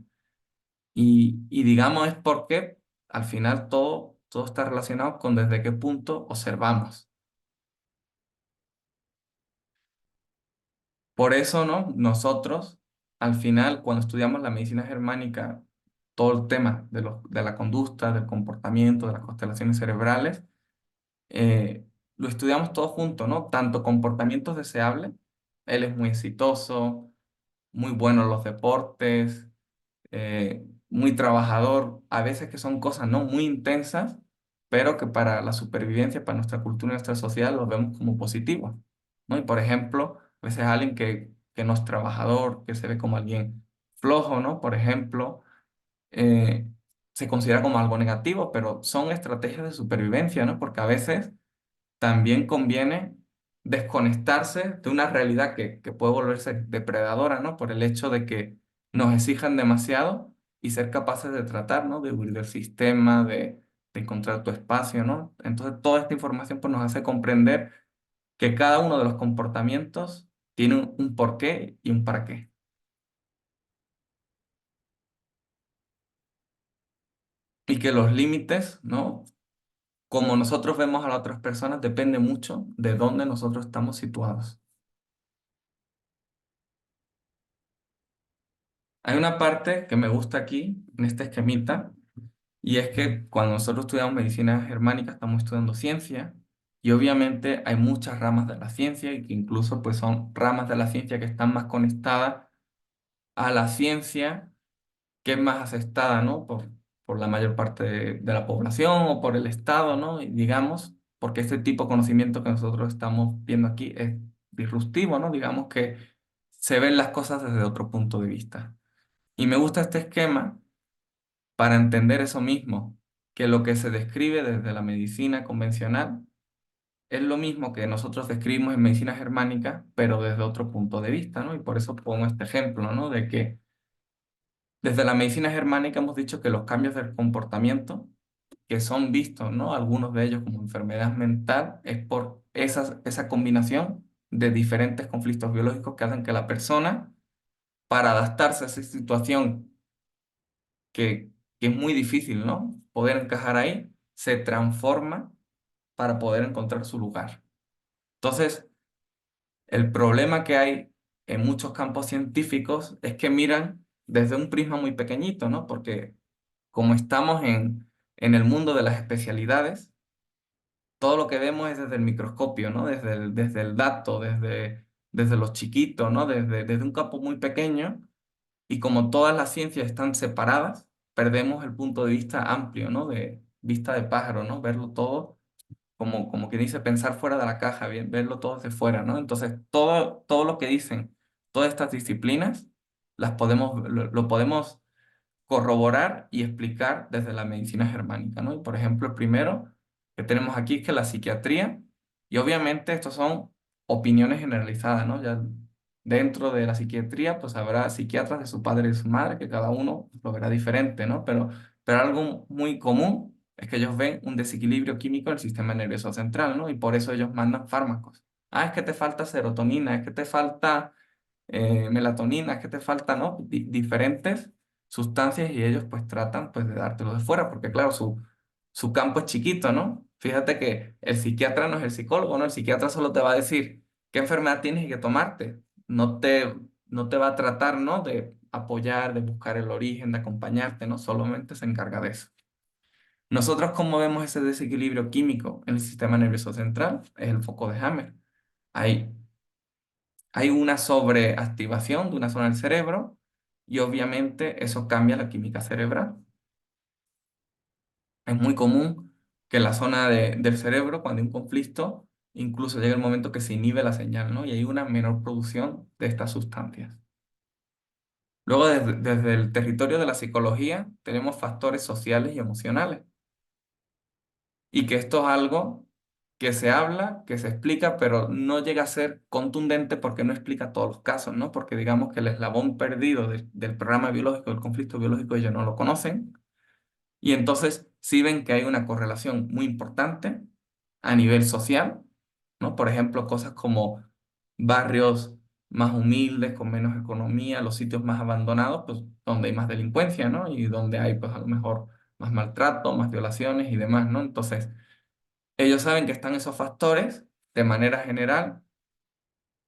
Y digamos es porque al final todo está relacionado con desde qué punto observamos. Por eso, ¿no? Nosotros, al final, cuando estudiamos la medicina germánica, todo el tema de la conducta, del comportamiento, de las constelaciones cerebrales, eh, lo estudiamos todo junto, ¿no? Tanto comportamientos deseables, él es muy exitoso, muy bueno en los deportes, muy trabajador, a veces que son cosas no muy intensas, pero que para la supervivencia, para nuestra cultura y nuestra sociedad los vemos como positivos, ¿no? Y por ejemplo, a veces alguien que no es trabajador, que se ve como alguien flojo, ¿no? Por ejemplo, eh, se considera como algo negativo, pero son estrategias de supervivencia, ¿no? Porque a veces también conviene desconectarse de una realidad que puede volverse depredadora, ¿no? Por el hecho de que nos exijan demasiado y ser capaces de tratar, ¿no? De huir del sistema, de encontrar tu espacio, ¿no? Entonces, toda esta información pues, nos hace comprender que cada uno de los comportamientos tiene un porqué y un para qué. Y que los límites, ¿no? Como nosotros vemos a las otras personas, depende mucho de dónde nosotros estamos situados. Hay una parte que me gusta aquí, en este esquemita, y es que cuando nosotros estudiamos medicina germánica estamos estudiando ciencia, y obviamente hay muchas ramas de la ciencia, y que incluso pues son ramas de la ciencia que están más conectadas a la ciencia que es más aceptada, ¿no? Por la mayor parte de la población o por el Estado, ¿no? Y digamos, porque este tipo de conocimiento que nosotros estamos viendo aquí es disruptivo, ¿no? Digamos que se ven las cosas desde otro punto de vista. Y me gusta este esquema para entender eso mismo, que lo que se describe desde la medicina convencional es lo mismo que nosotros describimos en medicina germánica, pero desde otro punto de vista, ¿no? Y por eso pongo este ejemplo, ¿no? De que desde la medicina germánica hemos dicho que los cambios del comportamiento, que son vistos, ¿no? Algunos de ellos como enfermedad mental, es por esa combinación de diferentes conflictos biológicos que hacen que la persona, para adaptarse a esa situación que es muy difícil, ¿no? Poder encajar ahí, se transforma para poder encontrar su lugar. Entonces, el problema que hay en muchos campos científicos es que miran desde un prisma muy pequeñito, ¿no? Porque como estamos en el mundo de las especialidades, todo lo que vemos es desde el microscopio, ¿no? Desde el dato, desde los chiquitos, ¿no? Desde un campo muy pequeño. Y como todas las ciencias están separadas, perdemos el punto de vista amplio, ¿no? De vista de pájaro, ¿no? Verlo todo como que dice pensar fuera de la caja, bien, verlo todo desde fuera, ¿no? Entonces, todo lo que dicen todas estas disciplinas, lo podemos corroborar y explicar desde la medicina germánica, ¿no? Y por ejemplo, el primero que tenemos aquí es que la psiquiatría, y obviamente estos son opiniones generalizadas, ¿no? Ya dentro de la psiquiatría, pues habrá psiquiatras de su padre y de su madre, que cada uno lo verá diferente, ¿no? Pero algo muy común es que ellos ven un desequilibrio químico del sistema nervioso central, ¿no? Y por eso ellos mandan fármacos. Ah, es que te falta serotonina, es que te falta melatonina, es que te faltan, ¿no? Diferentes sustancias y ellos pues tratan pues de dártelo de fuera, porque claro, su campo es chiquito, ¿no? Fíjate que el psiquiatra no es el psicólogo, ¿no? El psiquiatra solo te va a decir qué enfermedad tienes y qué tomarte. No te va a tratar, ¿no? De apoyar, de buscar el origen, de acompañarte, ¿no? Solamente se encarga de eso. Nosotros, ¿cómo vemos ese desequilibrio químico en el sistema nervioso central? Es el foco de Hammer. Hay hay una sobreactivación de una zona del cerebro y obviamente eso cambia la química cerebral. Es muy común que en la zona del cerebro, cuando hay un conflicto, incluso llega el momento que se inhibe la señal, ¿no? Y hay una menor producción de estas sustancias. Luego, desde el territorio de la psicología, tenemos factores sociales y emocionales. Y que esto es algo que se habla, que se explica, pero no llega a ser contundente porque no explica todos los casos, ¿no? Porque digamos que el eslabón perdido del programa biológico, del conflicto biológico, ellos no lo conocen. Y entonces sí ven que hay una correlación muy importante a nivel social, ¿no? Por ejemplo, cosas como barrios más humildes, con menos economía, los sitios más abandonados, pues donde hay más delincuencia, ¿no? Y donde hay, pues a lo mejor más maltrato, más violaciones y demás, ¿no? Entonces, ellos saben que están esos factores de manera general,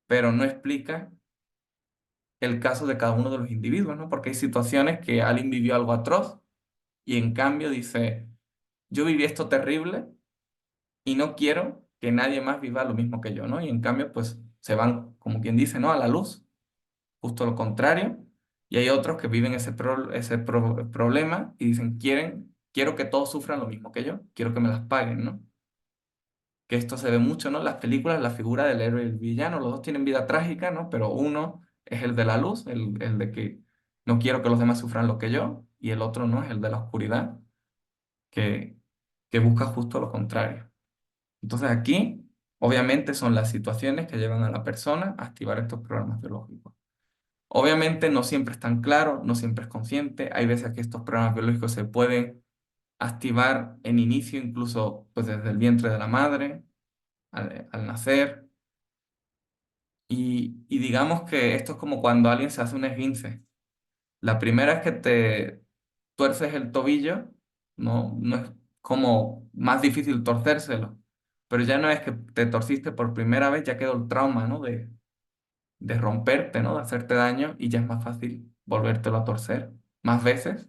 pero no explica el caso de cada uno de los individuos, ¿no? Porque hay situaciones que alguien vivió algo atroz y en cambio dice, yo viví esto terrible y no quiero que nadie más viva lo mismo que yo, ¿no? Y en cambio, pues se van, como quien dice, ¿no? A la luz, justo lo contrario. Y hay otros que viven problema y dicen, quiero que todos sufran lo mismo que yo, quiero que me las paguen, ¿no? Que esto se ve mucho, ¿no? En las películas, la figura del héroe y el villano, los dos tienen vida trágica, ¿no? Pero uno es el de la luz, el de que no quiero que los demás sufran lo que yo, y el otro no es el de la oscuridad, que, que busca justo lo contrario. Entonces aquí, obviamente, son las situaciones que llevan a la persona a activar estos programas biológicos. Obviamente no siempre es tan claro, no siempre es consciente. Hay veces que estos programas biológicos se pueden activar en inicio, incluso pues desde el vientre de la madre, al nacer. Y digamos que esto es como cuando alguien se hace un esguince. La primera es que te tuerces el tobillo, no es como más difícil torcérselo, pero ya no es que te torciste por primera vez, ya quedó el trauma, ¿no? De romperte, ¿no? De hacerte daño y ya es más fácil volvértelo a torcer más veces,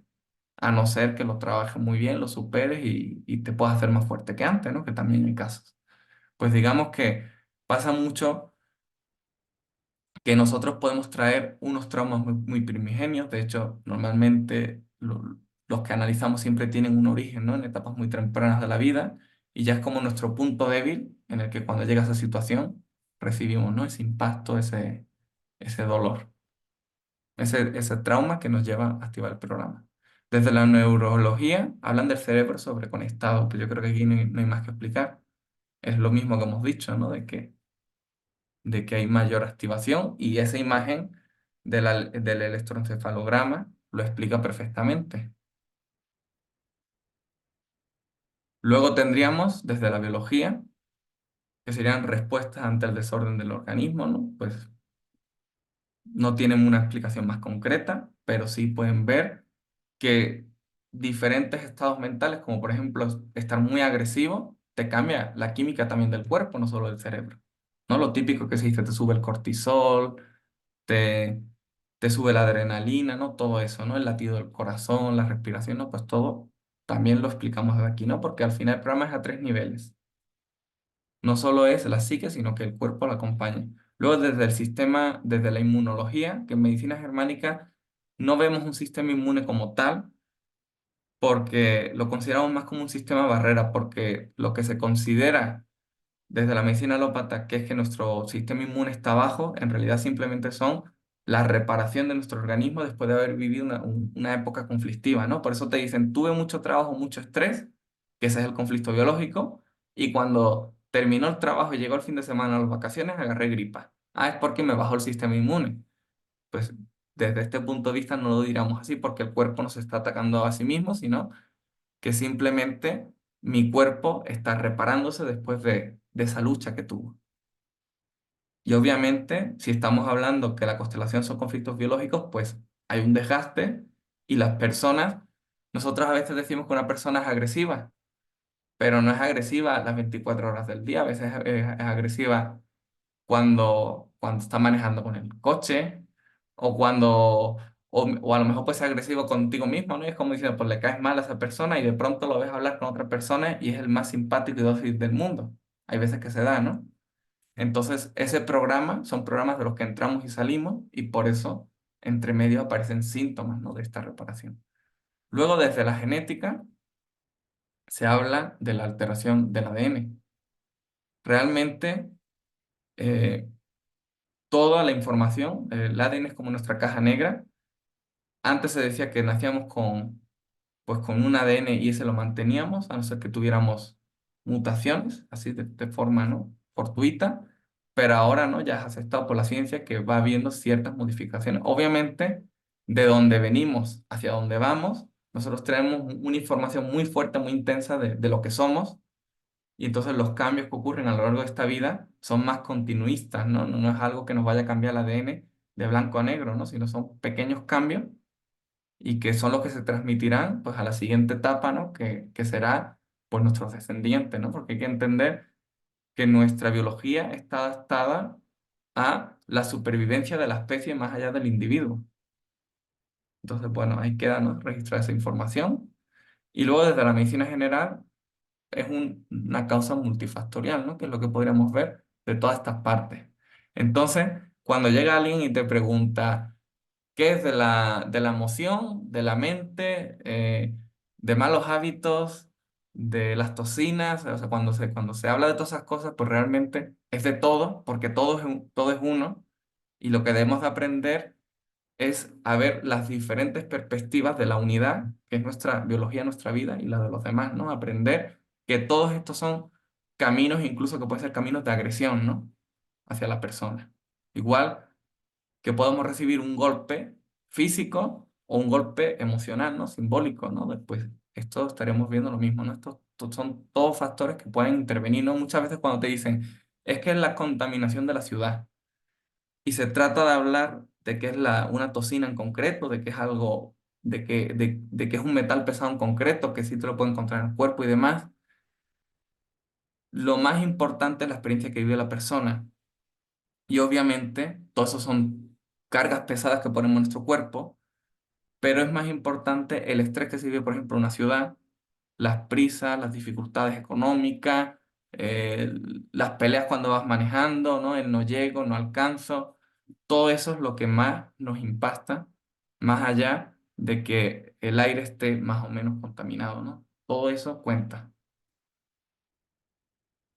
a no ser que lo trabajes muy bien, lo superes y te puedas hacer más fuerte que antes, ¿no? Que también hay casos. Pues digamos que pasa mucho que nosotros podemos traer unos traumas muy primigenios. De hecho, normalmente los que analizamos siempre tienen un origen, ¿no? En etapas muy tempranas de la vida y ya es como nuestro punto débil en el que cuando llega esa situación recibimos, ¿no? Ese impacto, ese dolor, ese trauma que nos lleva a activar el programa. Desde la neurología hablan del cerebro sobreconectado, que yo creo que aquí no hay más que explicar. Es lo mismo que hemos dicho, ¿no? De que hay mayor activación y esa imagen del electroencefalograma lo explica perfectamente. Luego tendríamos desde la biología, que serían respuestas ante el desorden del organismo, ¿no? Pues no tienen una explicación más concreta, pero sí pueden ver que diferentes estados mentales, como por ejemplo estar muy agresivo, te cambia la química también del cuerpo, no solo del cerebro. ¿No? Lo típico que se dice, te sube el cortisol, te, te sube la adrenalina, ¿no? Todo eso, ¿no? El latido del corazón, la respiración, ¿no? Pues todo también lo explicamos desde aquí, ¿no? Porque al final el programa es a tres niveles. No solo es la psique, sino que el cuerpo la acompaña. Luego, desde el sistema, desde la inmunología, que en medicina germánica no vemos un sistema inmune como tal, porque lo consideramos más como un sistema barrera, porque lo que se considera desde la medicina alópata, que es que nuestro sistema inmune está bajo, en realidad simplemente son la reparación de nuestro organismo después de haber vivido una época conflictiva, ¿no? Por eso te dicen, tuve mucho trabajo, mucho estrés, que ese es el conflicto biológico, y cuando terminó el trabajo y llegó el fin de semana a las vacaciones, agarré gripa. Ah, es porque me bajó el sistema inmune. Pues desde este punto de vista no lo diríamos así porque el cuerpo no se está atacando a sí mismo, sino que simplemente mi cuerpo está reparándose después de esa lucha que tuvo. Y obviamente, si estamos hablando que la constelación son conflictos biológicos, pues hay un desgaste y las personas, nosotros a veces decimos que una persona es agresiva, pero no es agresiva las 24 horas del día, a veces es agresiva cuando está manejando con el coche o o a lo mejor puede ser agresivo contigo mismo, ¿no? Y es como diciendo, pues le caes mal a esa persona y de pronto lo ves hablar con otra persona y es el más simpático y dócil del mundo. Hay veces que se da, ¿no? Entonces, ese programa son programas de los que entramos y salimos y por eso entre medio aparecen síntomas, ¿no? De esta reparación. Luego, desde la genética, se habla de la alteración del ADN. Realmente, eh, toda la información, el ADN es como nuestra caja negra. Antes se decía que nacíamos pues, con un ADN y ese lo manteníamos, a no ser que tuviéramos mutaciones, así de forma, ¿no? fortuita, pero ahora, ¿no? ya es aceptado por la ciencia que va habiendo ciertas modificaciones. Obviamente, de donde venimos hacia donde vamos, nosotros tenemos una información muy fuerte, muy intensa de lo que somos, y entonces los cambios que ocurren a lo largo de esta vida son más continuistas, ¿no? No es algo que nos vaya a cambiar el ADN de blanco a negro, ¿no? Sino son pequeños cambios y que son los que se transmitirán pues a la siguiente etapa, ¿no? Que será pues nuestros descendientes, ¿no? Porque hay que entender que nuestra biología está adaptada a la supervivencia de la especie más allá del individuo. Entonces, bueno, ahí queda, ¿no? registrar esa información. Y luego desde la medicina general es una causa multifactorial, ¿no? Que es lo que podríamos ver de todas estas partes. Entonces, cuando llega alguien y te pregunta, ¿qué es de la emoción, de la mente, de malos hábitos, de las toxinas? O sea, cuando se habla de todas esas cosas, pues realmente es de todo, porque todo es uno, y lo que debemos de aprender es a ver las diferentes perspectivas de la unidad, que es nuestra biología, nuestra vida y la de los demás, ¿no? Aprender que todos estos son caminos, incluso que pueden ser caminos de agresión, ¿no? hacia la persona. Igual que podemos recibir un golpe físico o un golpe emocional, ¿no? Simbólico, ¿no? Después, esto estaremos viendo lo mismo, ¿no? Estos son todos factores que pueden intervenir, ¿no? Muchas veces cuando te dicen, es que es la contaminación de la ciudad y se trata de hablar de qué es una toxina en concreto, de que es algo, de que es un metal pesado en concreto, que sí te lo puede encontrar en el cuerpo y demás. Lo más importante es la experiencia que vive la persona. Y obviamente, todo eso son cargas pesadas que ponemos en nuestro cuerpo, pero es más importante el estrés que se vive, por ejemplo, en una ciudad, las prisas, las dificultades económicas, eh, las peleas cuando vas manejando, ¿no? El no llego, no alcanzo. Todo eso es lo que más nos impacta, más allá de que el aire esté más o menos contaminado, ¿no? Todo eso cuenta.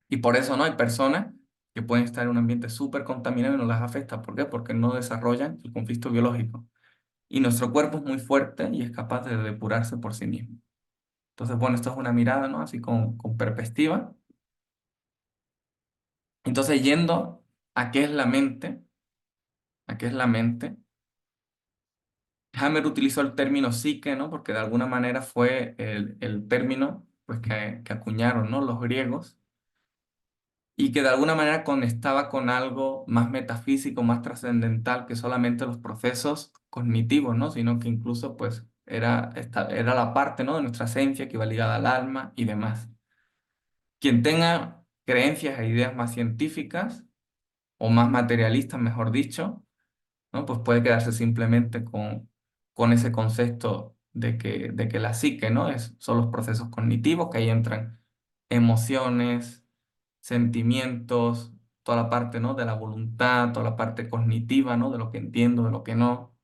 Y por eso no hay personas que pueden estar en un ambiente súper contaminado y no las afecta. ¿Por qué? Porque no desarrollan el conflicto biológico. Y nuestro cuerpo es muy fuerte y es capaz de depurarse por sí mismo. Entonces, bueno, esto es una mirada, ¿no? Así con perspectiva. Entonces, yendo a qué es la mente, a qué es la mente, Hammer utilizó el término psique, ¿no? Porque de alguna manera fue el término pues, que acuñaron, ¿no? los griegos y que de alguna manera conectaba con algo más metafísico, más trascendental que solamente los procesos cognitivos, ¿no? Sino que incluso pues era la parte, ¿no? de nuestra esencia que iba ligada al alma y demás. Quien tenga creencias e ideas más científicas o más materialistas, mejor dicho, ¿no? Pues puede quedarse simplemente con ese concepto de que la psique, ¿no? son los procesos cognitivos, que ahí entran emociones, sentimientos, toda la parte, ¿no? de la voluntad, toda la parte cognitiva, ¿no? de lo que entiendo, de lo que no.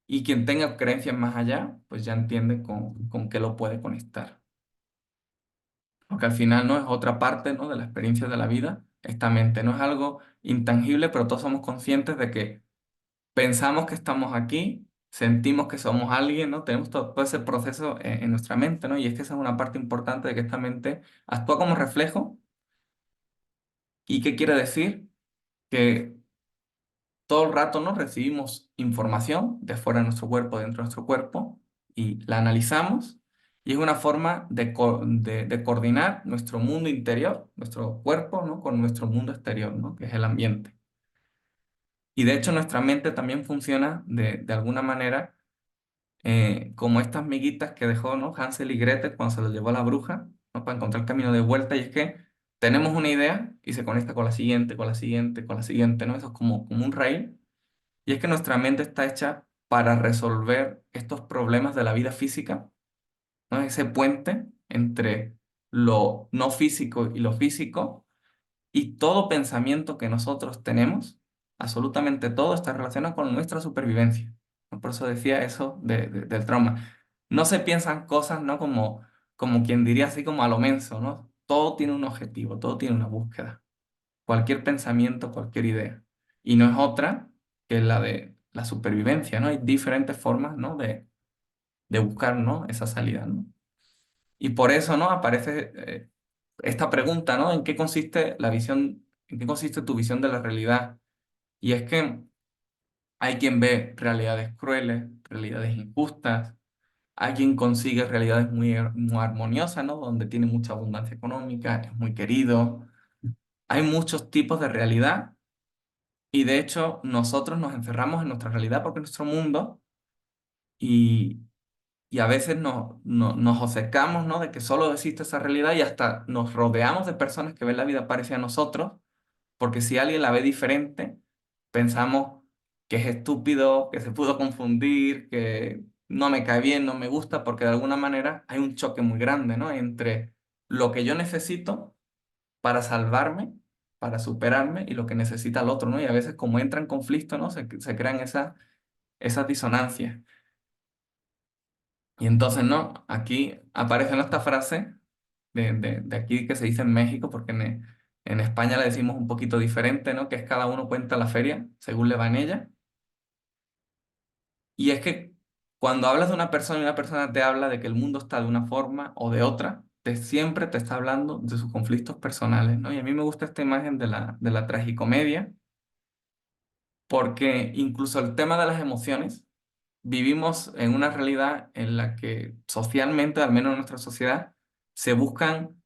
Y quien tenga creencias más allá, pues ya entiende con qué lo puede conectar. Porque al final no es otra parte, ¿no? de la experiencia de la vida. Esta mente no es algo intangible, pero todos somos conscientes de que pensamos que estamos aquí, sentimos que somos alguien, ¿no? Tenemos todo ese proceso en nuestra mente, ¿no? Y es que esa es una parte importante de que esta mente actúa como reflejo. ¿Y qué quiere decir? Que todo el rato, ¿no? recibimos información de fuera de nuestro cuerpo, dentro de nuestro cuerpo, y la analizamos. Y es una forma de coordinar nuestro mundo interior, nuestro cuerpo, ¿no? con nuestro mundo exterior, ¿no? que es el ambiente. Y de hecho nuestra mente también funciona de alguna manera como estas miguitas que dejó, ¿no? Hansel y Gretel cuando se los llevó a la bruja, ¿no? para encontrar el camino de vuelta. Y es que tenemos una idea y se conecta con la siguiente, con la siguiente, con la siguiente, ¿no? Eso es como un rail. Y es que nuestra mente está hecha para resolver estos problemas de la vida física, ¿no? Ese puente entre lo no físico y lo físico, y todo pensamiento que nosotros tenemos, absolutamente todo está relacionado con nuestra supervivencia, ¿no? Por eso decía eso del trauma. No se piensan cosas, ¿no? Como quien diría así como a lo menso, ¿no? Todo tiene un objetivo, todo tiene una búsqueda. Cualquier pensamiento, cualquier idea. Y no es otra que la de la supervivencia, ¿no? Hay diferentes formas, ¿no? de buscar, ¿no? esa salida, ¿no? Y por eso, ¿no? Aparece esta pregunta, ¿no? ¿En qué consiste la visión, en qué consiste tu visión de la realidad? Y es que hay quien ve realidades crueles, realidades injustas, hay quien consigue realidades muy armoniosas, ¿no? Donde tiene mucha abundancia económica, es muy querido. Hay muchos tipos de realidad y de hecho nosotros nos encerramos en nuestra realidad porque es nuestro mundo y, y a veces nos obcecamos, ¿no? De que solo existe esa realidad y hasta nos rodeamos de personas que ven la vida parecida a nosotros, porque si alguien la ve diferente, pensamos que es estúpido, que se pudo confundir, que no me cae bien, no me gusta, porque de alguna manera hay un choque muy grande, ¿no? Entre lo que yo necesito para salvarme, para superarme y lo que necesita el otro, ¿no? Y a veces como entra en conflicto, ¿no? Se crean esas disonancias. Y entonces, ¿no? Aquí aparece ¿no? esta frase de aquí que se dice en México, porque en España le decimos un poquito diferente, ¿no? Que es cada uno cuenta la feria según le va en ella. Y es que cuando hablas de una persona y una persona te habla de que el mundo está de una forma o de otra, siempre te está hablando de sus conflictos personales, ¿no? Y a mí me gusta esta imagen de la tragicomedia, porque incluso el tema de las emociones, vivimos en una realidad en la que socialmente, al menos en nuestra sociedad, se buscan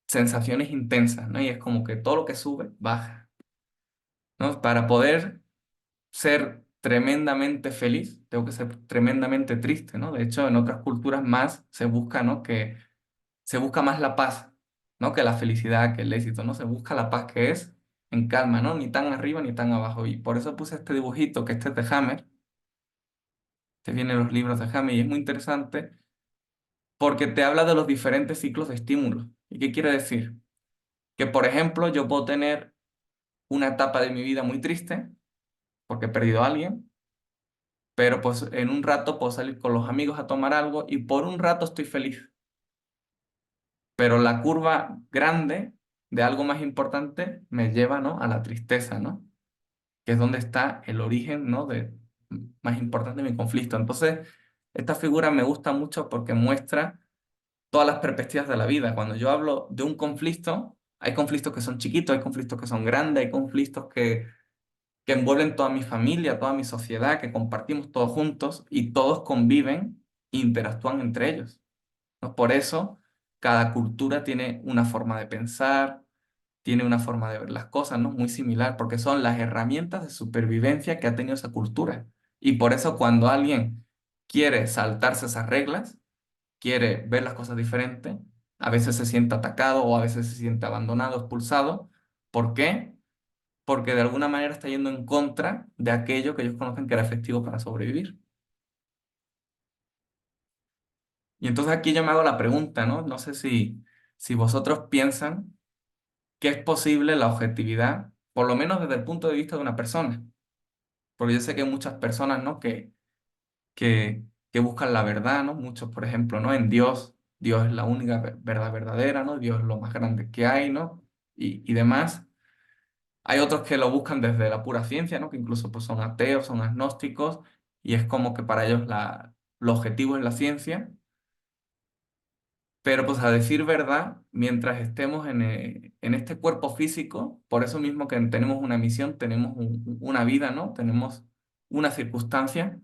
sensaciones intensas, ¿no? Y es como que todo lo que sube, baja, ¿no? Para poder ser tremendamente feliz, tengo que ser tremendamente triste, ¿no? De hecho, en otras culturas más se busca, ¿no? Que se busca más la paz, ¿no? Que la felicidad, que el éxito, ¿no? Se busca la paz que es en calma, ¿no? Ni tan arriba ni tan abajo. Y por eso puse este dibujito, que este es de Hammer, que vienen los libros de Hammer, y es muy interesante porque te habla de los diferentes ciclos de estímulos. ¿Y qué quiere decir? Que, por ejemplo, yo puedo tener una etapa de mi vida muy triste porque he perdido a alguien, pero pues en un rato puedo salir con los amigos a tomar algo y por un rato estoy feliz. Pero la curva grande de algo más importante me lleva, ¿no? A la tristeza, ¿no? Que es donde está el origen, ¿no? Más importante de mi conflicto. Entonces, esta figura me gusta mucho porque muestra todas las perspectivas de la vida. Cuando yo hablo de un conflicto, hay conflictos que son chiquitos, hay conflictos que son grandes, hay conflictos que envuelven toda mi familia, toda mi sociedad, que compartimos todos juntos y todos conviven e interactúan entre ellos, ¿no? Por eso, cada cultura tiene una forma de pensar, tiene una forma de ver las cosas, ¿no? Muy similar, porque son las herramientas de supervivencia que ha tenido esa cultura. Y por eso cuando alguien quiere saltarse esas reglas, quiere ver las cosas diferentes, a veces se siente atacado o a veces se siente abandonado, expulsado. ¿Por qué? Porque de alguna manera está yendo en contra de aquello que ellos conocen que era efectivo para sobrevivir. Y entonces aquí yo me hago la pregunta, ¿no? No sé si vosotros piensan que es posible la objetividad, por lo menos desde el punto de vista de una persona. Porque yo sé que hay muchas personas, ¿no? Que buscan la verdad, ¿no? Muchos, por ejemplo, ¿no? En Dios, Dios es la única verdad verdadera, ¿no? Dios es lo más grande que hay, ¿no? Y demás. Hay otros que lo buscan desde la pura ciencia, ¿no? Que incluso pues, son ateos, son agnósticos, y es como que para ellos lo objetivo es la ciencia. Pero pues a decir verdad, mientras estemos en este cuerpo físico, por eso mismo que tenemos una misión, tenemos una vida, ¿no? Tenemos una circunstancia,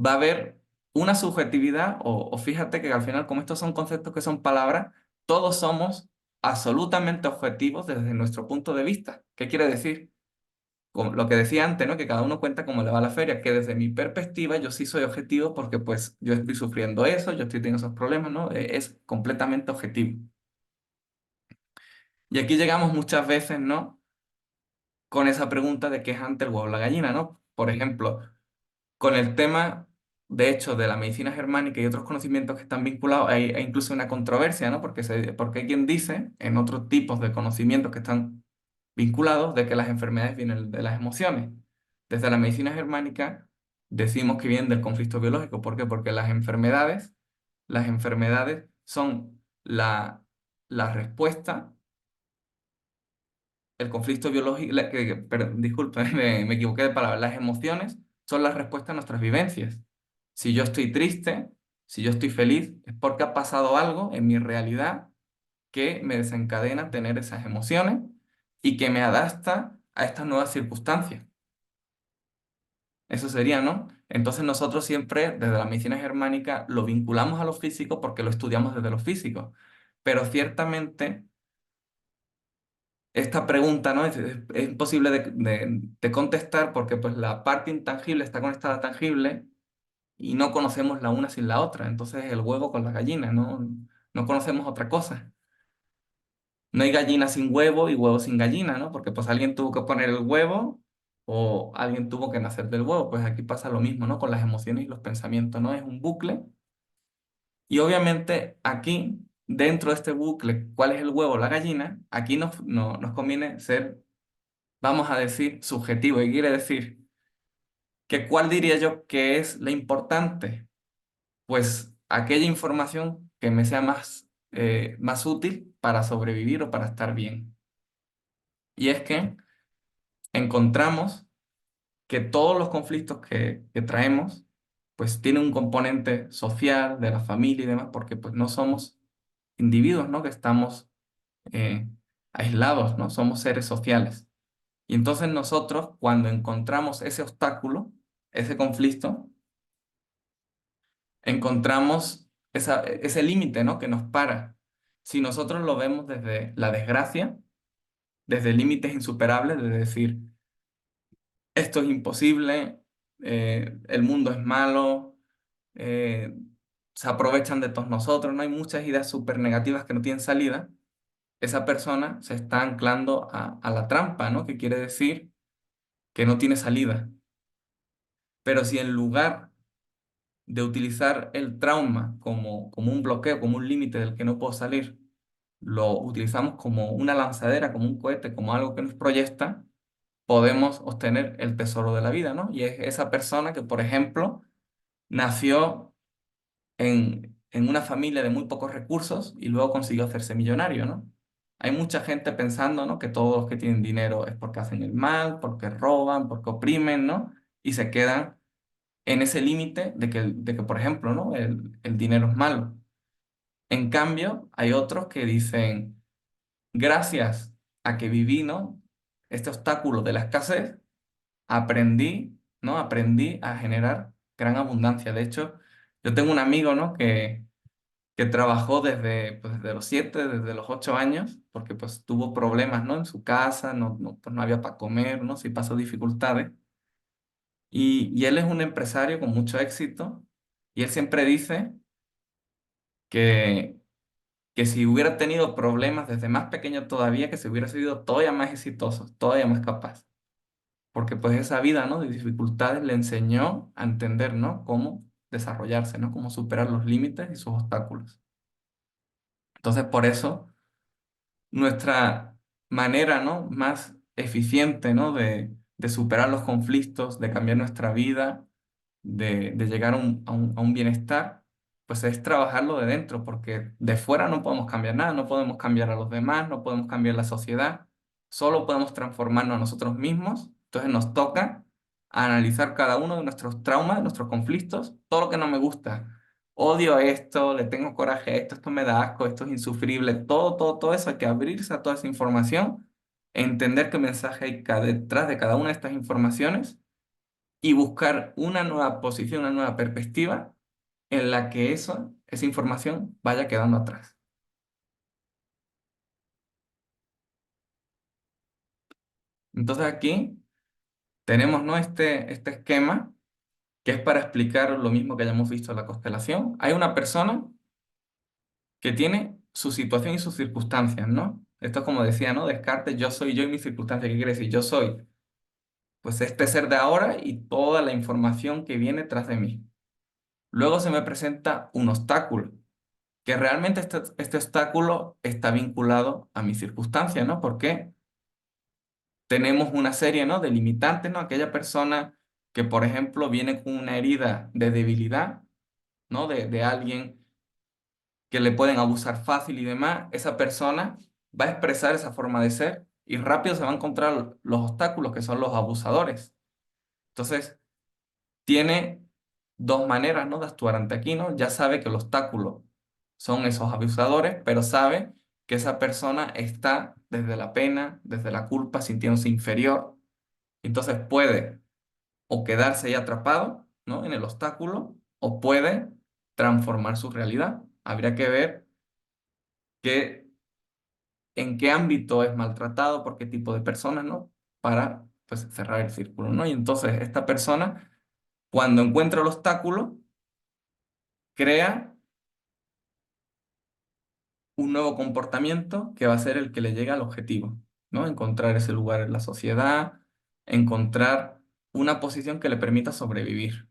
va a haber una subjetividad, o fíjate que al final, como estos son conceptos que son palabras, todos somos absolutamente objetivos desde nuestro punto de vista. ¿Qué quiere decir? Como lo que decía antes, ¿no? Que cada uno cuenta cómo le va a la feria, que desde mi perspectiva yo sí soy objetivo porque pues yo estoy sufriendo eso, yo estoy teniendo esos problemas, ¿no? Es completamente objetivo. Y aquí llegamos muchas veces, ¿no? Con esa pregunta de qué es antes el huevo o la gallina, ¿no? Por ejemplo, con el tema, de hecho, de la medicina germánica y otros conocimientos que están vinculados, hay incluso una controversia, ¿no? Porque hay quien dice, en otros tipos de conocimientos que están vinculados, de que las enfermedades vienen de las emociones. Desde la medicina germánica decimos que vienen del conflicto biológico. ¿Por qué? Porque las enfermedades son la respuesta, el conflicto biológico, disculpe, me equivoqué de palabra, las emociones son la respuesta a nuestras vivencias. Si yo estoy triste, si yo estoy feliz, es porque ha pasado algo en mi realidad que me desencadena tener esas emociones y que me adapta a estas nuevas circunstancias. Eso sería, ¿no? Entonces nosotros siempre desde la medicina germánica lo vinculamos a lo físico porque lo estudiamos desde lo físico. Pero ciertamente esta pregunta, ¿no? Es imposible de contestar porque pues la parte intangible está conectada a tangible y no conocemos la una sin la otra. Entonces el huevo con la gallina, ¿no? No conocemos otra cosa. No hay gallina sin huevo y huevo sin gallina, ¿no? Porque pues alguien tuvo que poner el huevo o alguien tuvo que nacer del huevo. Pues aquí pasa lo mismo, ¿no? Con las emociones y los pensamientos, ¿no? Es un bucle. Y obviamente aquí, dentro de este bucle, ¿cuál es el huevo o la gallina? Aquí nos conviene ser, vamos a decir, subjetivo. Y quiere decir que ¿cuál diría yo que es la importante? Pues aquella información que me sea más útil para sobrevivir o para estar bien. Y es que encontramos que todos los conflictos que traemos, pues tienen un componente social, de la familia y demás, porque pues no somos individuos, ¿no? Que estamos eh, aislados, ¿no? Somos seres sociales. Y entonces nosotros, cuando encontramos ese obstáculo, ese conflicto, encontramos ese límite, ¿no? Que nos para. Si nosotros lo vemos desde la desgracia, desde límites insuperables, de decir, esto es imposible, el mundo es malo, eh, se aprovechan de todos nosotros, no hay muchas ideas súper negativas que no tienen salida, esa persona se está anclando a la trampa, ¿no? Que quiere decir que no tiene salida. Pero si en lugar de utilizar el trauma como un bloqueo, como un límite del que no puedo salir, lo utilizamos como una lanzadera, como un cohete, como algo que nos proyecta, podemos obtener el tesoro de la vida, ¿no? Y es esa persona que, por ejemplo, nació en una familia de muy pocos recursos y luego consiguió hacerse millonario, ¿no? Hay mucha gente pensando, ¿no? Que todos los que tienen dinero es porque hacen el mal, porque roban, porque oprimen, ¿no? Y se quedan en ese límite de que, por ejemplo, ¿no? El dinero es malo. En cambio, hay otros que dicen, gracias a que viví, ¿no? Este obstáculo de la escasez, aprendí, ¿no? Aprendí a generar gran abundancia. De hecho, yo tengo un amigo, ¿no? Que trabajó desde los 7, desde los 8 años, porque pues tuvo problemas, ¿no? En su casa, pues, no había para comer, ¿no? Sí pasó dificultades. Y él es un empresario con mucho éxito y él siempre dice que, que si hubiera tenido problemas desde más pequeño todavía, que se hubiera sido todavía más exitoso, todavía más capaz. Porque pues esa vida, ¿no? De dificultades le enseñó a entender, ¿no? Cómo desarrollarse, ¿no? Cómo superar los límites y sus obstáculos. Entonces, por eso nuestra manera, ¿no? Más eficiente, ¿no? De superar los conflictos, de cambiar nuestra vida, de llegar a un bienestar, pues es trabajarlo de dentro, porque de fuera no podemos cambiar nada, no podemos cambiar a los demás, no podemos cambiar la sociedad, solo podemos transformarnos a nosotros mismos. Entonces nos toca analizar cada uno de nuestros traumas, de nuestros conflictos, todo lo que no me gusta. Odio esto, le tengo coraje a esto me da asco, esto es insufrible, todo eso, hay que abrirse a toda esa información, entender qué mensaje hay detrás de cada una de estas informaciones y buscar una nueva posición, una nueva perspectiva en la que esa información vaya quedando atrás. Entonces aquí tenemos, ¿no? este esquema que es para explicar lo mismo que hayamos visto en la constelación. Hay una persona que tiene su situación y sus circunstancias, ¿no? Esto es como decía, ¿no? Descartes, yo soy yo y mis circunstancias. ¿Qué quiere decir? Yo soy, pues, este ser de ahora y toda la información que viene tras de mí. Luego se me presenta un obstáculo, que realmente este obstáculo está vinculado a mis circunstancias, ¿no? Porque tenemos una serie, ¿no? De limitantes, ¿no? Aquella persona que, por ejemplo, viene con una herida de debilidad, ¿no? De alguien que le pueden abusar fácil y demás, esa persona va a expresar esa forma de ser y rápido se va a encontrar los obstáculos que son los abusadores. Entonces, tiene dos maneras, ¿no? De actuar ante aquí, ¿no? Ya sabe que el obstáculo son esos abusadores, pero sabe que esa persona está desde la pena, desde la culpa, sintiéndose inferior. Entonces puede o quedarse ahí atrapado, ¿no? En el obstáculo, o puede transformar su realidad. Habría que ver qué, en qué ámbito es maltratado, por qué tipo de personas, ¿no? Para, pues, cerrar el círculo, ¿no? Y entonces esta persona, cuando encuentra el obstáculo, crea un nuevo comportamiento que va a ser el que le llegue al objetivo, ¿no? Encontrar ese lugar en la sociedad, encontrar una posición que le permita sobrevivir.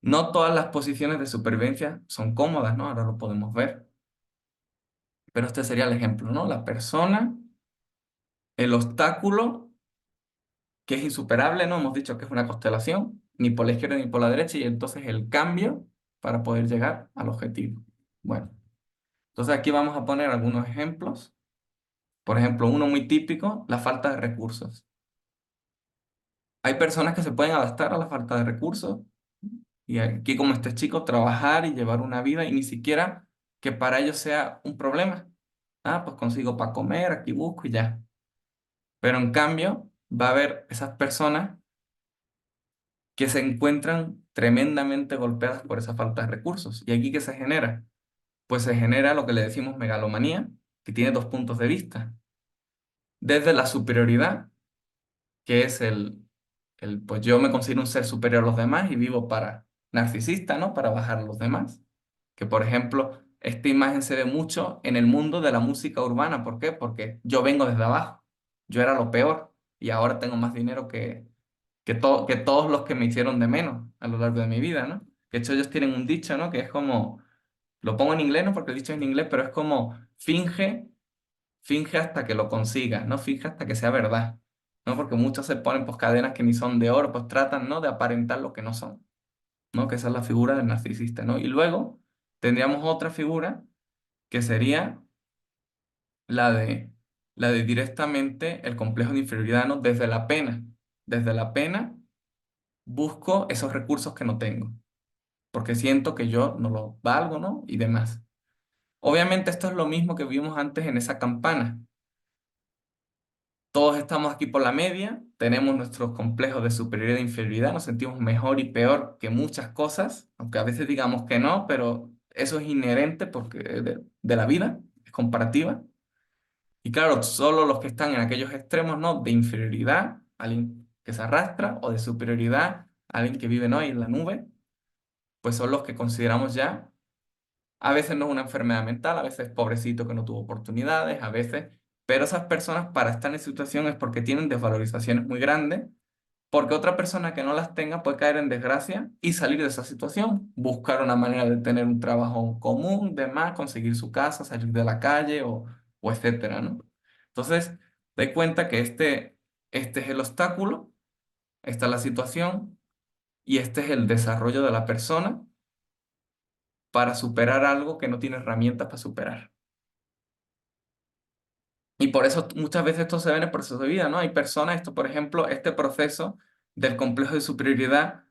No todas las posiciones de supervivencia son cómodas, ¿no? Ahora lo podemos ver, pero este sería el ejemplo, ¿no? La persona, el obstáculo que es insuperable, ¿no? Hemos dicho que es una constelación, ni por la izquierda ni por la derecha, y entonces el cambio para poder llegar al objetivo. Bueno, entonces aquí vamos a poner algunos ejemplos. Por ejemplo, uno muy típico, la falta de recursos. Hay personas que se pueden adaptar a la falta de recursos y aquí como este chico, trabajar y llevar una vida y ni siquiera que para ellos sea un problema. Ah, pues consigo para comer, aquí busco y ya. Pero en cambio, va a haber esas personas que se encuentran tremendamente golpeadas por esa falta de recursos. ¿Y aquí qué se genera? Pues se genera lo que le decimos megalomanía, que tiene dos puntos de vista. Desde la superioridad, que es pues yo me considero un ser superior a los demás y vivo para narcisista, ¿no? Para bajar a los demás. Que por ejemplo, esta imagen se ve mucho en el mundo de la música urbana. ¿Por qué? Porque yo vengo desde abajo. Yo era lo peor y ahora tengo más dinero que todos los que me hicieron de menos a lo largo de mi vida, ¿no? De hecho, ellos tienen un dicho, ¿no? Que es como, lo pongo en inglés, ¿no? Porque el dicho es en inglés, pero es como, finge hasta que lo consigas, ¿no? Finge hasta que sea verdad, ¿no? Porque muchos se ponen pues cadenas que ni son de oro, pues tratan, ¿no? De aparentar lo que no son, ¿no? Que esa es la figura del narcisista, ¿no? Y luego tendríamos otra figura que sería la de, la de directamente el complejo de inferioridad, ¿no? Desde la pena. Desde la pena busco esos recursos que no tengo, porque siento que yo no los valgo, ¿no? Y demás. Obviamente esto es lo mismo que vimos antes en esa campana. Todos estamos aquí por la media, tenemos nuestros complejos de superioridad e inferioridad, nos sentimos mejor y peor que muchas cosas, aunque a veces digamos que no, pero eso es inherente porque de la vida, es comparativa. Y claro, solo los que están en aquellos extremos, ¿no? De inferioridad, alguien que se arrastra, o de superioridad, alguien que vive, ¿no? Ahí en la nube, pues son los que consideramos ya. A veces no es una enfermedad mental, a veces es pobrecito que no tuvo oportunidades, a veces, pero esas personas para estar en situación es porque tienen desvalorizaciones muy grandes, porque otra persona que no las tenga puede caer en desgracia y salir de esa situación, buscar una manera de tener un trabajo común, demás, conseguir su casa, salir de la calle o etcétera, ¿no? Entonces, te cuenta que este es el obstáculo, esta es la situación y este es el desarrollo de la persona para superar algo que no tiene herramientas para superar. Y por eso muchas veces esto se ve en el proceso de vida, ¿no? Hay personas, esto por ejemplo, este proceso del complejo de superioridad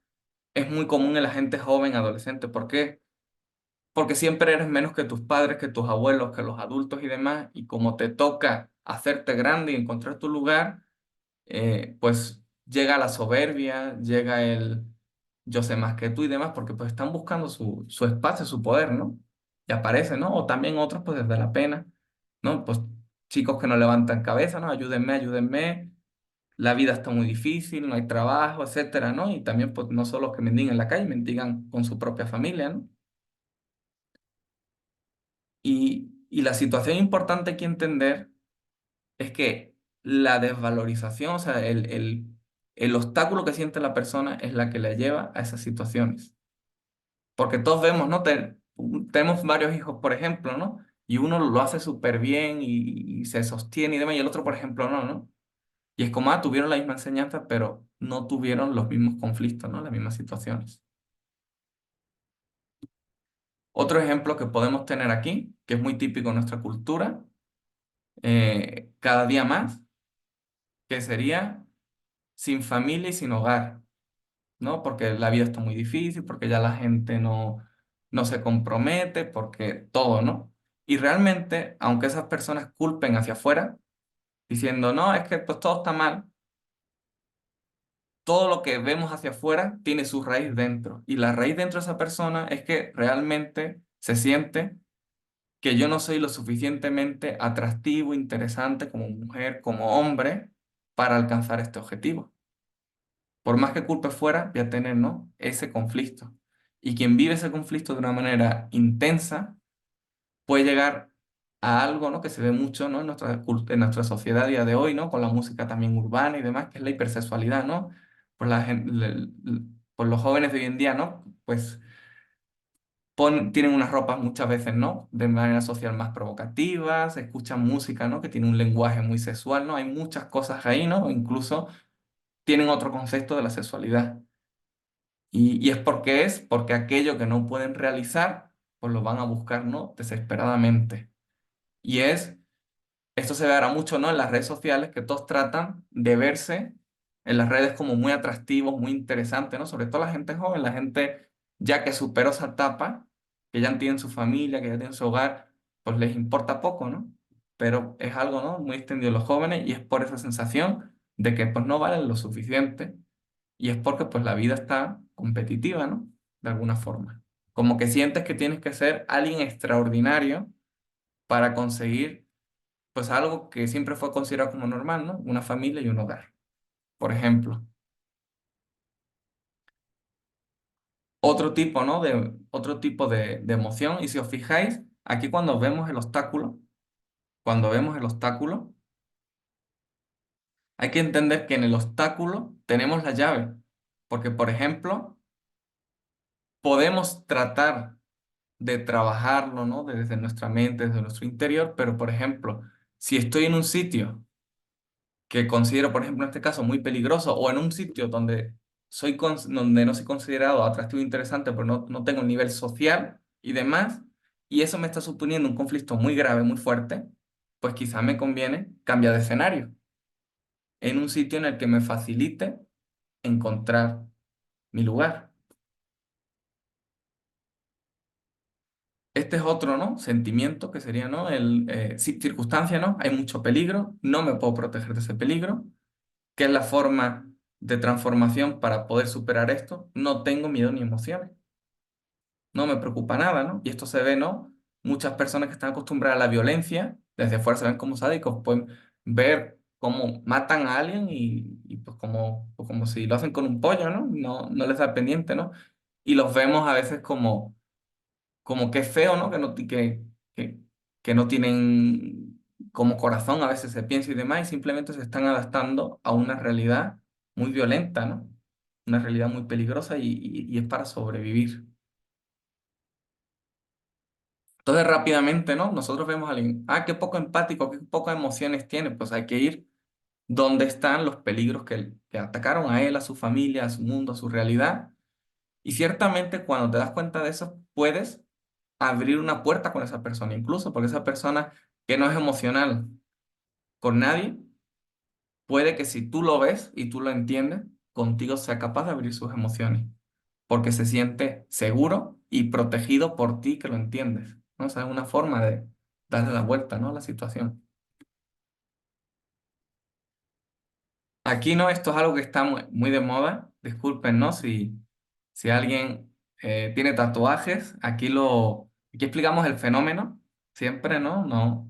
es muy común en la gente joven, adolescente. ¿Por qué? Porque siempre eres menos que tus padres, que tus abuelos, que los adultos y demás, y como te toca hacerte grande y encontrar tu lugar, pues llega la soberbia, llega el yo sé más que tú y demás, porque pues están buscando su espacio, su poder, ¿no? Y aparece, ¿no? O también otros pues desde la pena, ¿no? Pues chicos que no levantan cabeza, ¿no? Ayúdenme, ayúdenme, la vida está muy difícil, no hay trabajo, etcétera, ¿no? Y también pues no solo que mendigan en la calle, mendigan con su propia familia, ¿no? Y la situación importante que entender es que la desvalorización, o sea, el obstáculo que siente la persona es la que le lleva a esas situaciones. Porque todos vemos, ¿no? Tenemos varios hijos, por ejemplo, ¿no? Y uno lo hace súper bien y se sostiene y demás, y el otro, por ejemplo, no, ¿no? Y es como, ah, tuvieron la misma enseñanza, pero no tuvieron los mismos conflictos, ¿no? Las mismas situaciones. Otro ejemplo que podemos tener aquí, que es muy típico en nuestra cultura, cada día más, que sería sin familia y sin hogar, ¿no? Porque la vida está muy difícil, porque ya la gente no se compromete, porque todo, ¿no? Y realmente, aunque esas personas culpen hacia afuera, diciendo, no, es que pues todo está mal, todo lo que vemos hacia afuera tiene su raíz dentro. Y la raíz dentro de esa persona es que realmente se siente que yo no soy lo suficientemente atractivo, interesante como mujer, como hombre, para alcanzar este objetivo. Por más que culpe fuera, voy a tener, ¿no?, ese conflicto. Y quien vive ese conflicto de una manera intensa puede llegar a algo, ¿no?, que se ve mucho, ¿no?, en nuestra sociedad a día de hoy, ¿no?, con la música también urbana y demás, que es la hipersexualidad, ¿no? Por por los jóvenes de hoy en día, ¿no? Pues tienen unas ropas muchas veces, ¿no?, de manera social más provocativas, escuchan música, ¿no?, que tiene un lenguaje muy sexual, ¿no? Hay muchas cosas ahí, ¿no? Incluso tienen otro concepto de la sexualidad. Y porque aquello que no pueden realizar, pues lo van a buscar, ¿no?, desesperadamente. Y esto se ve ahora mucho, ¿no?, en las redes sociales, que todos tratan de verse en las redes como muy atractivos, muy interesantes, ¿no? Sobre todo la gente joven, la gente ya que superó esa etapa, que ya tienen su familia, que ya tienen su hogar, pues les importa poco, ¿no? Pero es algo, ¿no?, muy extendido en los jóvenes y es por esa sensación de que pues no valen lo suficiente y es porque pues la vida está competitiva, ¿no? De alguna forma. Como que sientes que tienes que ser alguien extraordinario para conseguir pues algo que siempre fue considerado como normal, ¿no? Una familia y un hogar, por ejemplo. Otro tipo de emoción, y si os fijáis, aquí cuando vemos el obstáculo, hay que entender que en el obstáculo tenemos la llave, porque, por ejemplo, podemos tratar de trabajarlo, ¿no?, desde nuestra mente, desde nuestro interior, pero, por ejemplo, si estoy en un sitio que considero, por ejemplo, en este caso, muy peligroso, o en un sitio donde, donde no soy considerado atractivo e interesante, pero no tengo un nivel social y demás, y eso me está suponiendo un conflicto muy grave, muy fuerte, pues quizá me conviene cambiar de escenario, en un sitio en el que me facilite encontrar mi lugar. Este es otro, ¿no?, sentimiento que sería, ¿no?, circunstancia, ¿no? Hay mucho peligro, no me puedo proteger de ese peligro. ¿Qué es la forma de transformación para poder superar esto? No tengo miedo ni emociones, no me preocupa nada, ¿no? Y esto se ve, ¿no? Muchas personas que están acostumbradas a la violencia, desde fuera se ven como sádicos, pueden ver cómo matan a alguien y pues como si lo hacen con un pollo, ¿no? No les da pendiente, ¿no? Y los vemos a veces como que es feo, ¿no? Que, que no tienen como corazón, a veces se piensa y demás, y simplemente se están adaptando a una realidad muy violenta, ¿no? Una realidad muy peligrosa y es para sobrevivir. Entonces, rápidamente, ¿no? Nosotros vemos a alguien, qué poco empático, qué pocas emociones tiene, pues hay que ir donde están los peligros que atacaron a él, a su familia, a su mundo, a su realidad. Y ciertamente cuando te das cuenta de eso, puedes abrir una puerta con esa persona, incluso porque esa persona que no es emocional con nadie, puede que si tú lo ves y tú lo entiendes, contigo sea capaz de abrir sus emociones, porque se siente seguro y protegido por ti que lo entiendes, ¿no? O sea, es una forma de darle la vuelta, ¿no?, a la situación. Aquí no, esto es algo que está muy de moda. Disculpen, ¿no? Si alguien tiene tatuajes, aquí explicamos el fenómeno, siempre, ¿no?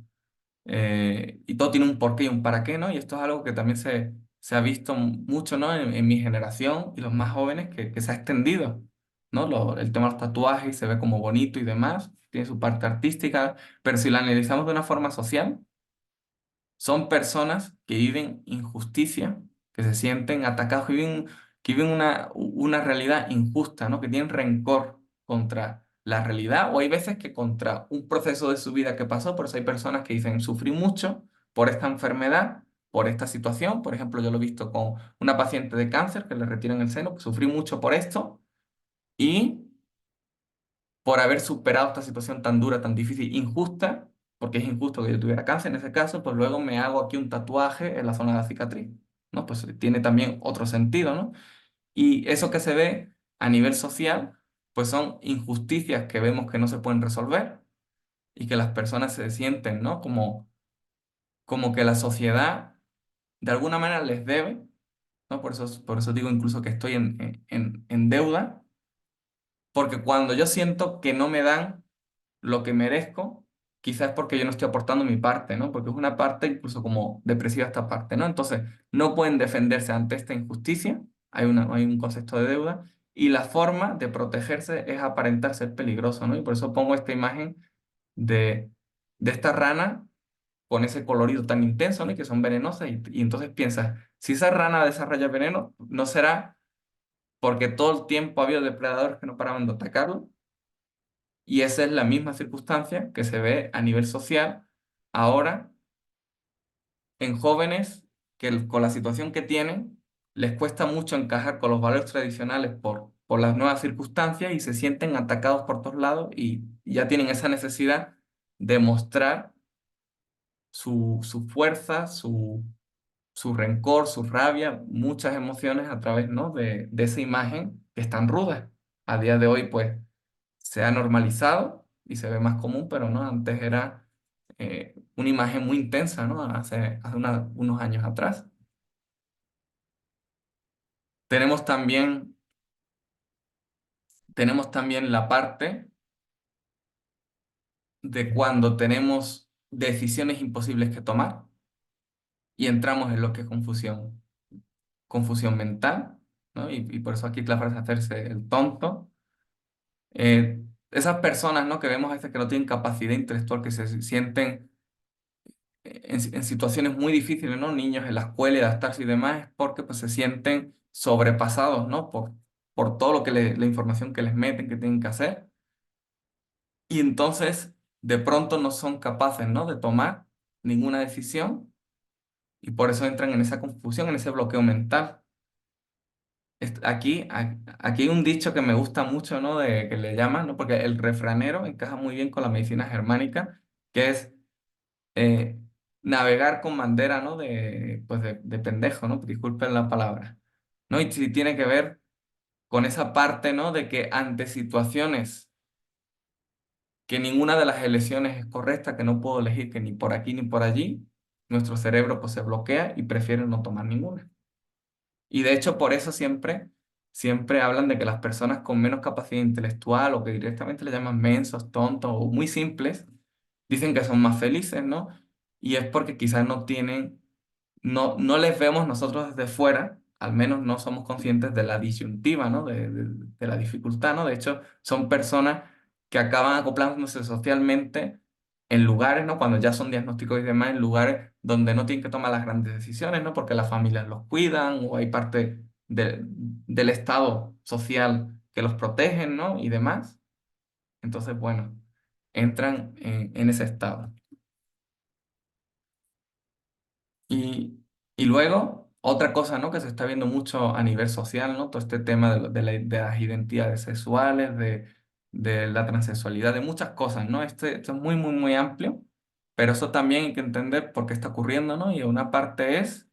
Y todo tiene un porqué y un para qué, ¿no? Y esto es algo que también se ha visto mucho, ¿no?, en mi generación y los más jóvenes que se ha extendido, ¿no? El tema de los tatuajes se ve como bonito y demás, tiene su parte artística, pero si lo analizamos de una forma social, son personas que viven injusticia, que se sienten atacados, que viven una realidad injusta, ¿no? Que tienen rencor contra la realidad o hay veces que contra un proceso de su vida que pasó. Por eso hay personas que dicen, sufrí mucho por esta enfermedad, por esta situación. Por ejemplo, yo lo he visto con una paciente de cáncer que le retiran el seno, que sufrí mucho por esto y por haber superado esta situación tan dura, tan difícil, injusta, porque es injusto que yo tuviera cáncer en ese caso, pues luego me hago aquí un tatuaje en la zona de la cicatriz, ¿no? Pues tiene también otro sentido, ¿no? Y eso que se ve a nivel social, pues son injusticias que vemos que no se pueden resolver, y que las personas se sienten, ¿no? Como que la sociedad de alguna manera les debe, ¿no? Por eso digo incluso que estoy en deuda, porque cuando yo siento que no me dan lo que merezco, quizás es porque yo no estoy aportando mi parte, ¿no? Porque es una parte incluso como depresiva esta parte, ¿no? Entonces, no pueden defenderse ante esta injusticia, hay un concepto de deuda, y la forma de protegerse es aparentar ser peligroso, ¿no? Y por eso pongo esta imagen de, de esta rana con ese colorido tan intenso, ¿no? Y que son venenosas, y entonces piensas, si esa rana desarrolla veneno, ¿no será porque todo el tiempo ha habido depredadores que no paraban de atacarlo? Y esa es la misma circunstancia que se ve a nivel social ahora en jóvenes que con la situación que tienen les cuesta mucho encajar con los valores tradicionales por las nuevas circunstancias y se sienten atacados por todos lados y ya tienen esa necesidad de mostrar su fuerza, su rencor, su rabia, muchas emociones a través, ¿no? de esa imagen que es tan ruda. A día de hoy, pues, se ha normalizado y se ve más común, pero no, antes era una imagen muy intensa, ¿no? Hace unos años atrás. Tenemos también, tenemos también la parte de cuando tenemos decisiones imposibles que tomar y entramos en lo que es confusión mental, ¿no? Y por eso aquí la frase hacerse el tonto. Esas personas, ¿no? que vemos a veces que no tienen capacidad intelectual, que se sienten en situaciones muy difíciles, ¿no? Niños en la escuela y adaptarse y demás, es porque pues, se sienten sobrepasados, ¿no? Por todo lo que la información que les meten, que tienen que hacer. Y entonces, de pronto no son capaces, ¿no? de tomar ninguna decisión y por eso entran en esa confusión, en ese bloqueo mental. Aquí hay un dicho que me gusta mucho, ¿no? Que le llaman, ¿no? Porque el refranero encaja muy bien con la medicina germánica, que es eh, navegar con bandera, ¿no? Pues de pendejo, ¿no? Disculpen la palabra, ¿no? Y si tiene que ver con esa parte, ¿no? De que ante situaciones que ninguna de las elecciones es correcta, que no puedo elegir que ni por aquí ni por allí, nuestro cerebro pues se bloquea y prefiere no tomar ninguna. Y de hecho, por eso siempre hablan de que las personas con menos capacidad intelectual o que directamente le llaman mensos, tontos o muy simples, dicen que son más felices, ¿no? Y es porque quizás no les vemos nosotros desde fuera, al menos no somos conscientes de la disyuntiva, ¿no? De la dificultad, ¿no? De hecho, son personas que acaban acoplándose socialmente en lugares, ¿no? Cuando ya son diagnósticos y demás, en lugares donde no tienen que tomar las grandes decisiones, ¿no? Porque las familias los cuidan o hay parte del estado social que los protegen, ¿no? Y demás. Entonces, bueno, entran en ese estado. Y, y luego, otra cosa, ¿no? que se está viendo mucho a nivel social, ¿no? Todo este tema de las identidades sexuales, de la transexualidad, de muchas cosas, ¿no? Esto es muy, muy, muy amplio, pero eso también hay que entender por qué está ocurriendo, ¿no? Y una parte es,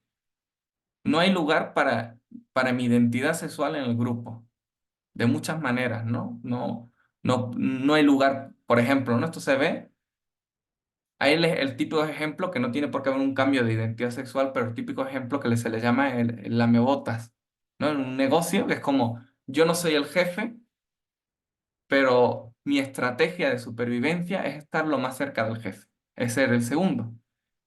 no hay lugar para mi identidad sexual en el grupo, de muchas maneras, ¿no? No hay lugar, por ejemplo, ¿no? Esto se ve. Ahí el típico ejemplo que no tiene por qué haber un cambio de identidad sexual, pero el típico ejemplo que se le llama el lamebotas, ¿no? En un negocio que es como, yo no soy el jefe, pero mi estrategia de supervivencia es estar lo más cerca del jefe, es ser el segundo.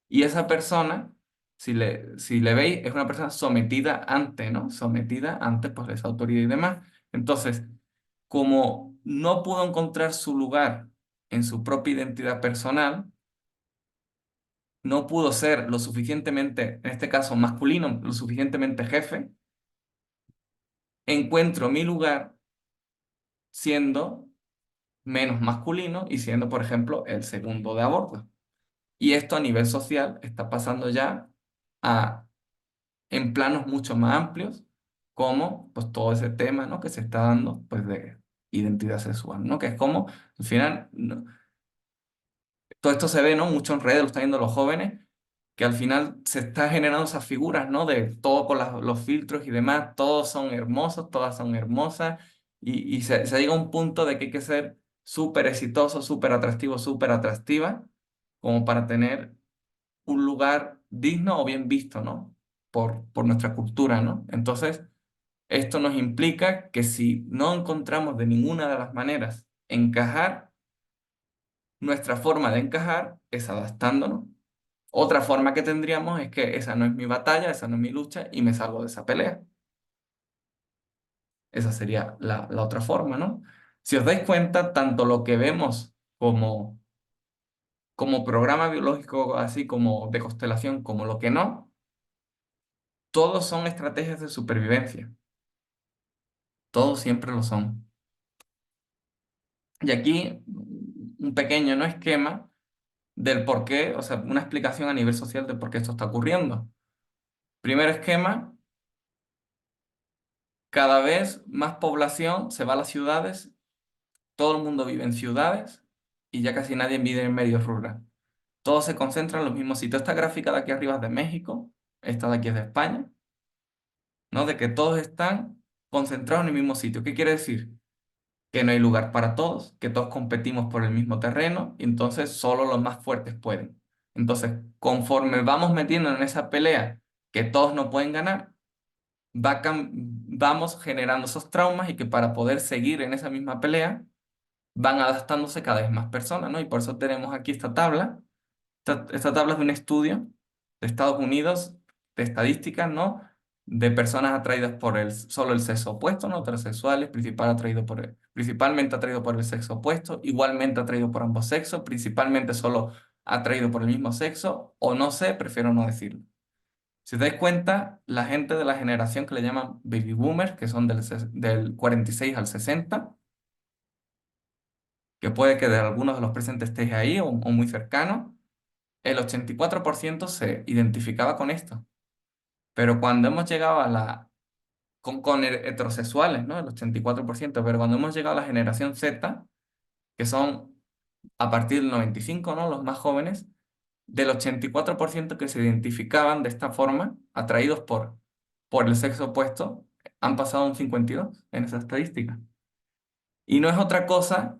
Y esa persona, si le veis, es una persona sometida ante, ¿no? Sometida ante, pues, esa autoridad y demás. Entonces, como no pudo encontrar su lugar en su propia identidad personal, no pudo ser lo suficientemente, en este caso masculino, lo suficientemente jefe, encuentro mi lugar siendo menos masculino y siendo, por ejemplo, el segundo de a bordo. Y esto a nivel social está pasando ya a, en planos mucho más amplios, como pues todo ese tema, ¿no? que se está dando pues de identidad sexual, ¿no? que es como, al final, todo esto se ve, ¿no? mucho en redes, lo están viendo los jóvenes, que al final se está generando esas figuras, ¿no? De todo con los filtros y demás, todos son hermosos, todas son hermosas, y se llega a un punto de que hay que ser súper exitoso, súper atractivo, súper atractiva, como para tener un lugar digno o bien visto, ¿no? Por nuestra cultura, ¿no? Entonces, esto nos implica que si no encontramos de ninguna de las maneras encajar, nuestra forma de encajar es adaptándonos. Otra forma que tendríamos es que esa no es mi batalla, esa no es mi lucha y me salgo de esa pelea. Esa sería la otra forma, ¿no? Si os dais cuenta, tanto lo que vemos como programa biológico, así como de constelación, como lo que no, todos son estrategias de supervivencia. Todos siempre lo son. Y aquí un pequeño no esquema del por qué, o sea, una explicación a nivel social de por qué esto está ocurriendo. Primer esquema, cada vez más población se va a las ciudades, todo el mundo vive en ciudades y ya casi nadie vive en medios rurales. Todo se concentra en los mismos sitios. Esta gráfica de aquí arriba es de México, esta de aquí es de España, ¿no? De que todos están concentrados en el mismo sitio. ¿Qué quiere decir? Que no hay lugar para todos, que todos competimos por el mismo terreno y entonces solo los más fuertes pueden. Entonces, conforme vamos metiendo en esa pelea que todos no pueden ganar, vamos generando esos traumas y que para poder seguir en esa misma pelea van adaptándose cada vez más personas, ¿no? Y por eso tenemos aquí esta tabla. Esta tabla es de un estudio de Estados Unidos de estadísticas, ¿no? De personas atraídas por solo el sexo opuesto, ¿no? Heterosexuales, principalmente atraído por el sexo opuesto, igualmente atraído por ambos sexos, principalmente solo atraído por el mismo sexo, o no sé, prefiero no decirlo. Si os dais cuenta, la gente de la generación que le llaman baby boomers, que son del 46 al 60, que puede que de algunos de los presentes estéis ahí o muy cercano, el 84% se identificaba con esto. Pero cuando hemos llegado con heterosexuales, ¿no? El 84%, pero cuando hemos llegado a la generación Z, que son a partir del 95, ¿no? Los más jóvenes, del 84% que se identificaban de esta forma, atraídos por el sexo opuesto, han pasado a un 52 en esa estadística. Y no es otra cosa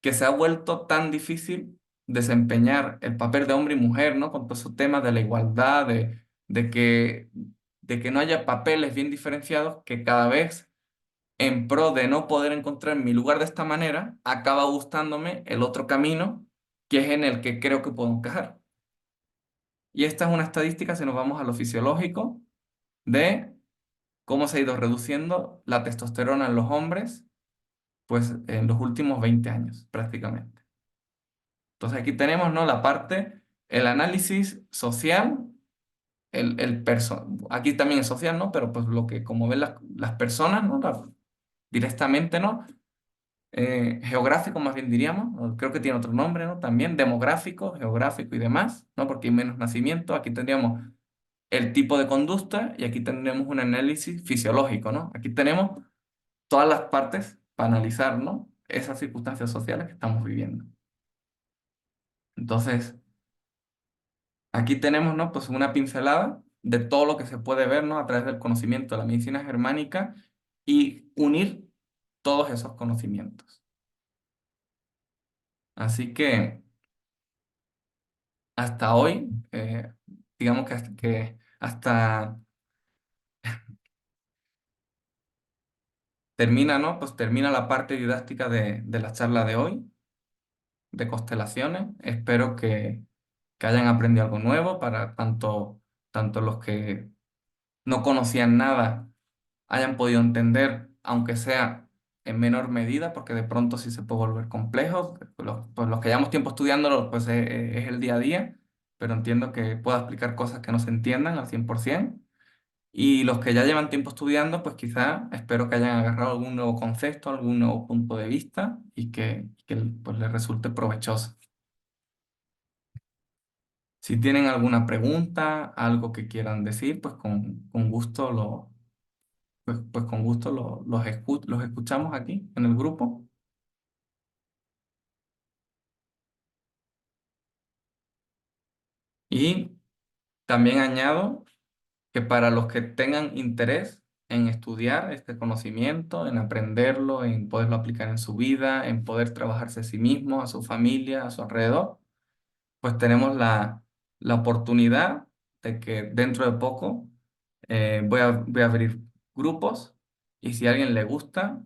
que se ha vuelto tan difícil desempeñar el papel de hombre y mujer, ¿no? Con todos esos temas de la igualdad, de que, de que no haya papeles bien diferenciados, que cada vez en pro de no poder encontrar mi lugar de esta manera, acaba gustándome el otro camino, que es en el que creo que puedo encajar. Y esta es una estadística, si nos vamos a lo fisiológico, de cómo se ha ido reduciendo la testosterona en los hombres, pues en los últimos 20 años, prácticamente. Entonces aquí tenemos, ¿no? La parte, el análisis social, aquí también es social, ¿no? Pero pues lo que como ven las personas, ¿no? Directamente, ¿no? Geográfico más bien diríamos, o creo que tiene otro nombre, ¿no? También demográfico, geográfico y demás, ¿no? Porque hay menos nacimiento. Aquí tendríamos el tipo de conducta y aquí tendremos un análisis fisiológico, ¿no? Aquí tenemos todas las partes para analizar, ¿no? Esas circunstancias sociales que estamos viviendo. Entonces, aquí tenemos, ¿no? Pues una pincelada de todo lo que se puede ver, ¿no? A través del conocimiento de la medicina germánica y unir todos esos conocimientos. Así que hasta hoy, digamos que hasta termina, ¿no? Pues termina la parte didáctica de la charla de hoy, de constelaciones. Espero que hayan aprendido algo nuevo para tanto los que no conocían nada hayan podido entender, aunque sea en menor medida, porque de pronto sí se puede volver complejo. Pues los que llevamos tiempo estudiándolo, pues es el día a día, pero entiendo que pueda explicar cosas que no se entiendan al 100%. Y los que ya llevan tiempo estudiando, pues quizá espero que hayan agarrado algún nuevo concepto, algún nuevo punto de vista y que pues, les resulte provechoso. Si tienen alguna pregunta, algo que quieran decir, pues con gusto pues con gusto los escuchamos aquí en el grupo. Y también añado que para los que tengan interés en estudiar este conocimiento, en aprenderlo, en poderlo aplicar en su vida, en poder trabajarse a sí mismo, a su familia, a su alrededor, pues tenemos la oportunidad de que dentro de poco voy a abrir grupos y si a alguien le gusta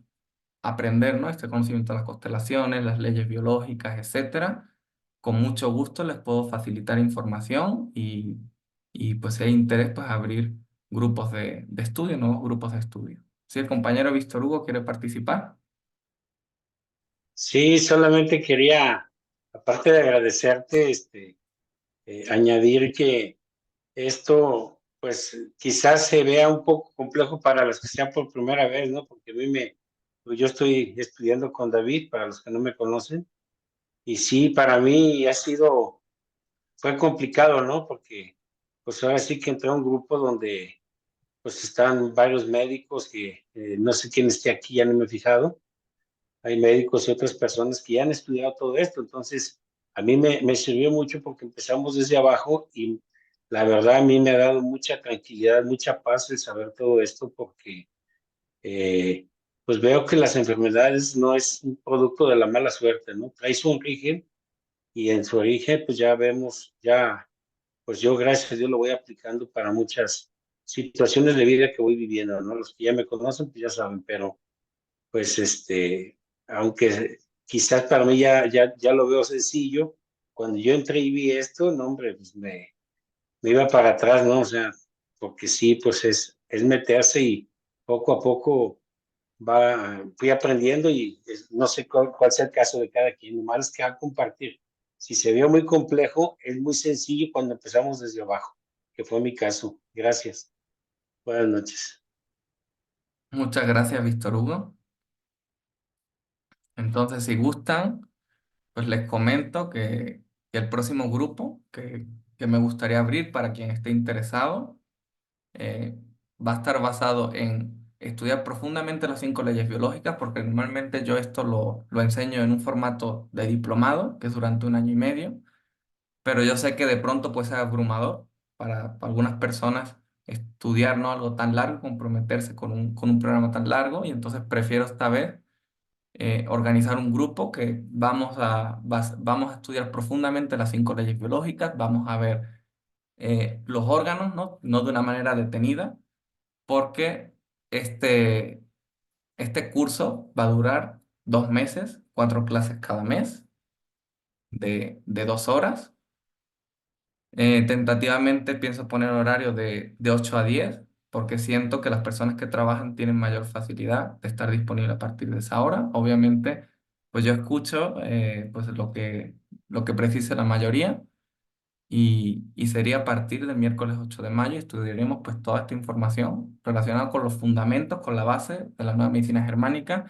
aprender, ¿no? Este conocimiento de las constelaciones, las leyes biológicas, etcétera, con mucho gusto les puedo facilitar información y pues si hay interés, pues abrir grupos de estudio, nuevos grupos de estudio. Si el compañero Víctor Hugo quiere participar. Sí, solamente quería, aparte de agradecerte, añadir que esto, pues quizás se vea un poco complejo para los que sean por primera vez, ¿no? Porque pues, yo estoy estudiando con David, para los que no me conocen, y sí, para mí fue complicado, ¿no? Porque, pues ahora sí que entré a un grupo donde, pues están varios médicos que no sé quién esté aquí, ya no me he fijado. Hay médicos y otras personas que ya han estudiado todo esto, entonces a mí me sirvió mucho porque empezamos desde abajo y la verdad a mí me ha dado mucha tranquilidad, mucha paz el saber todo esto porque eh, pues veo que las enfermedades no es un producto de la mala suerte, ¿no? Trae su origen y en su origen pues ya vemos, ya pues yo gracias a Dios lo voy aplicando para muchas situaciones de vida que voy viviendo, ¿no? Los que ya me conocen pues ya saben, pero pues aunque quizás para mí ya lo veo sencillo, cuando yo entré y vi esto, no, hombre, pues me iba para atrás, ¿no? O sea, porque sí, pues es meterse y poco a poco fui aprendiendo y no sé cuál sea el caso de cada quien, nomás es que a compartir. Si se vio muy complejo, es muy sencillo cuando empezamos desde abajo, que fue mi caso. Gracias. Buenas noches. Muchas gracias, Víctor Hugo. Entonces, si gustan, pues les comento que el próximo grupo que me gustaría abrir para quien esté interesado eh, va a estar basado en estudiar profundamente las 5 leyes biológicas, porque normalmente yo esto lo enseño en un formato de diplomado, que es durante un año y medio, pero yo sé que de pronto puede ser abrumador para algunas personas estudiar, ¿no? Algo tan largo, comprometerse con un programa tan largo, y entonces prefiero esta vez organizar un grupo que vamos a estudiar profundamente las 5 leyes biológicas, vamos a ver los órganos, ¿no? No de una manera detenida, porque este, este curso va a durar 2 meses, 4 clases cada mes de 2 horas. Tentativamente pienso poner horario de 8 a 10 porque siento que las personas que trabajan tienen mayor facilidad de estar disponible a partir de esa hora. Obviamente, pues yo escucho pues lo que precise la mayoría y sería a partir del miércoles 8 de mayo. Estudiaremos pues toda esta información relacionada con los fundamentos, con la base de la nueva medicina germánica.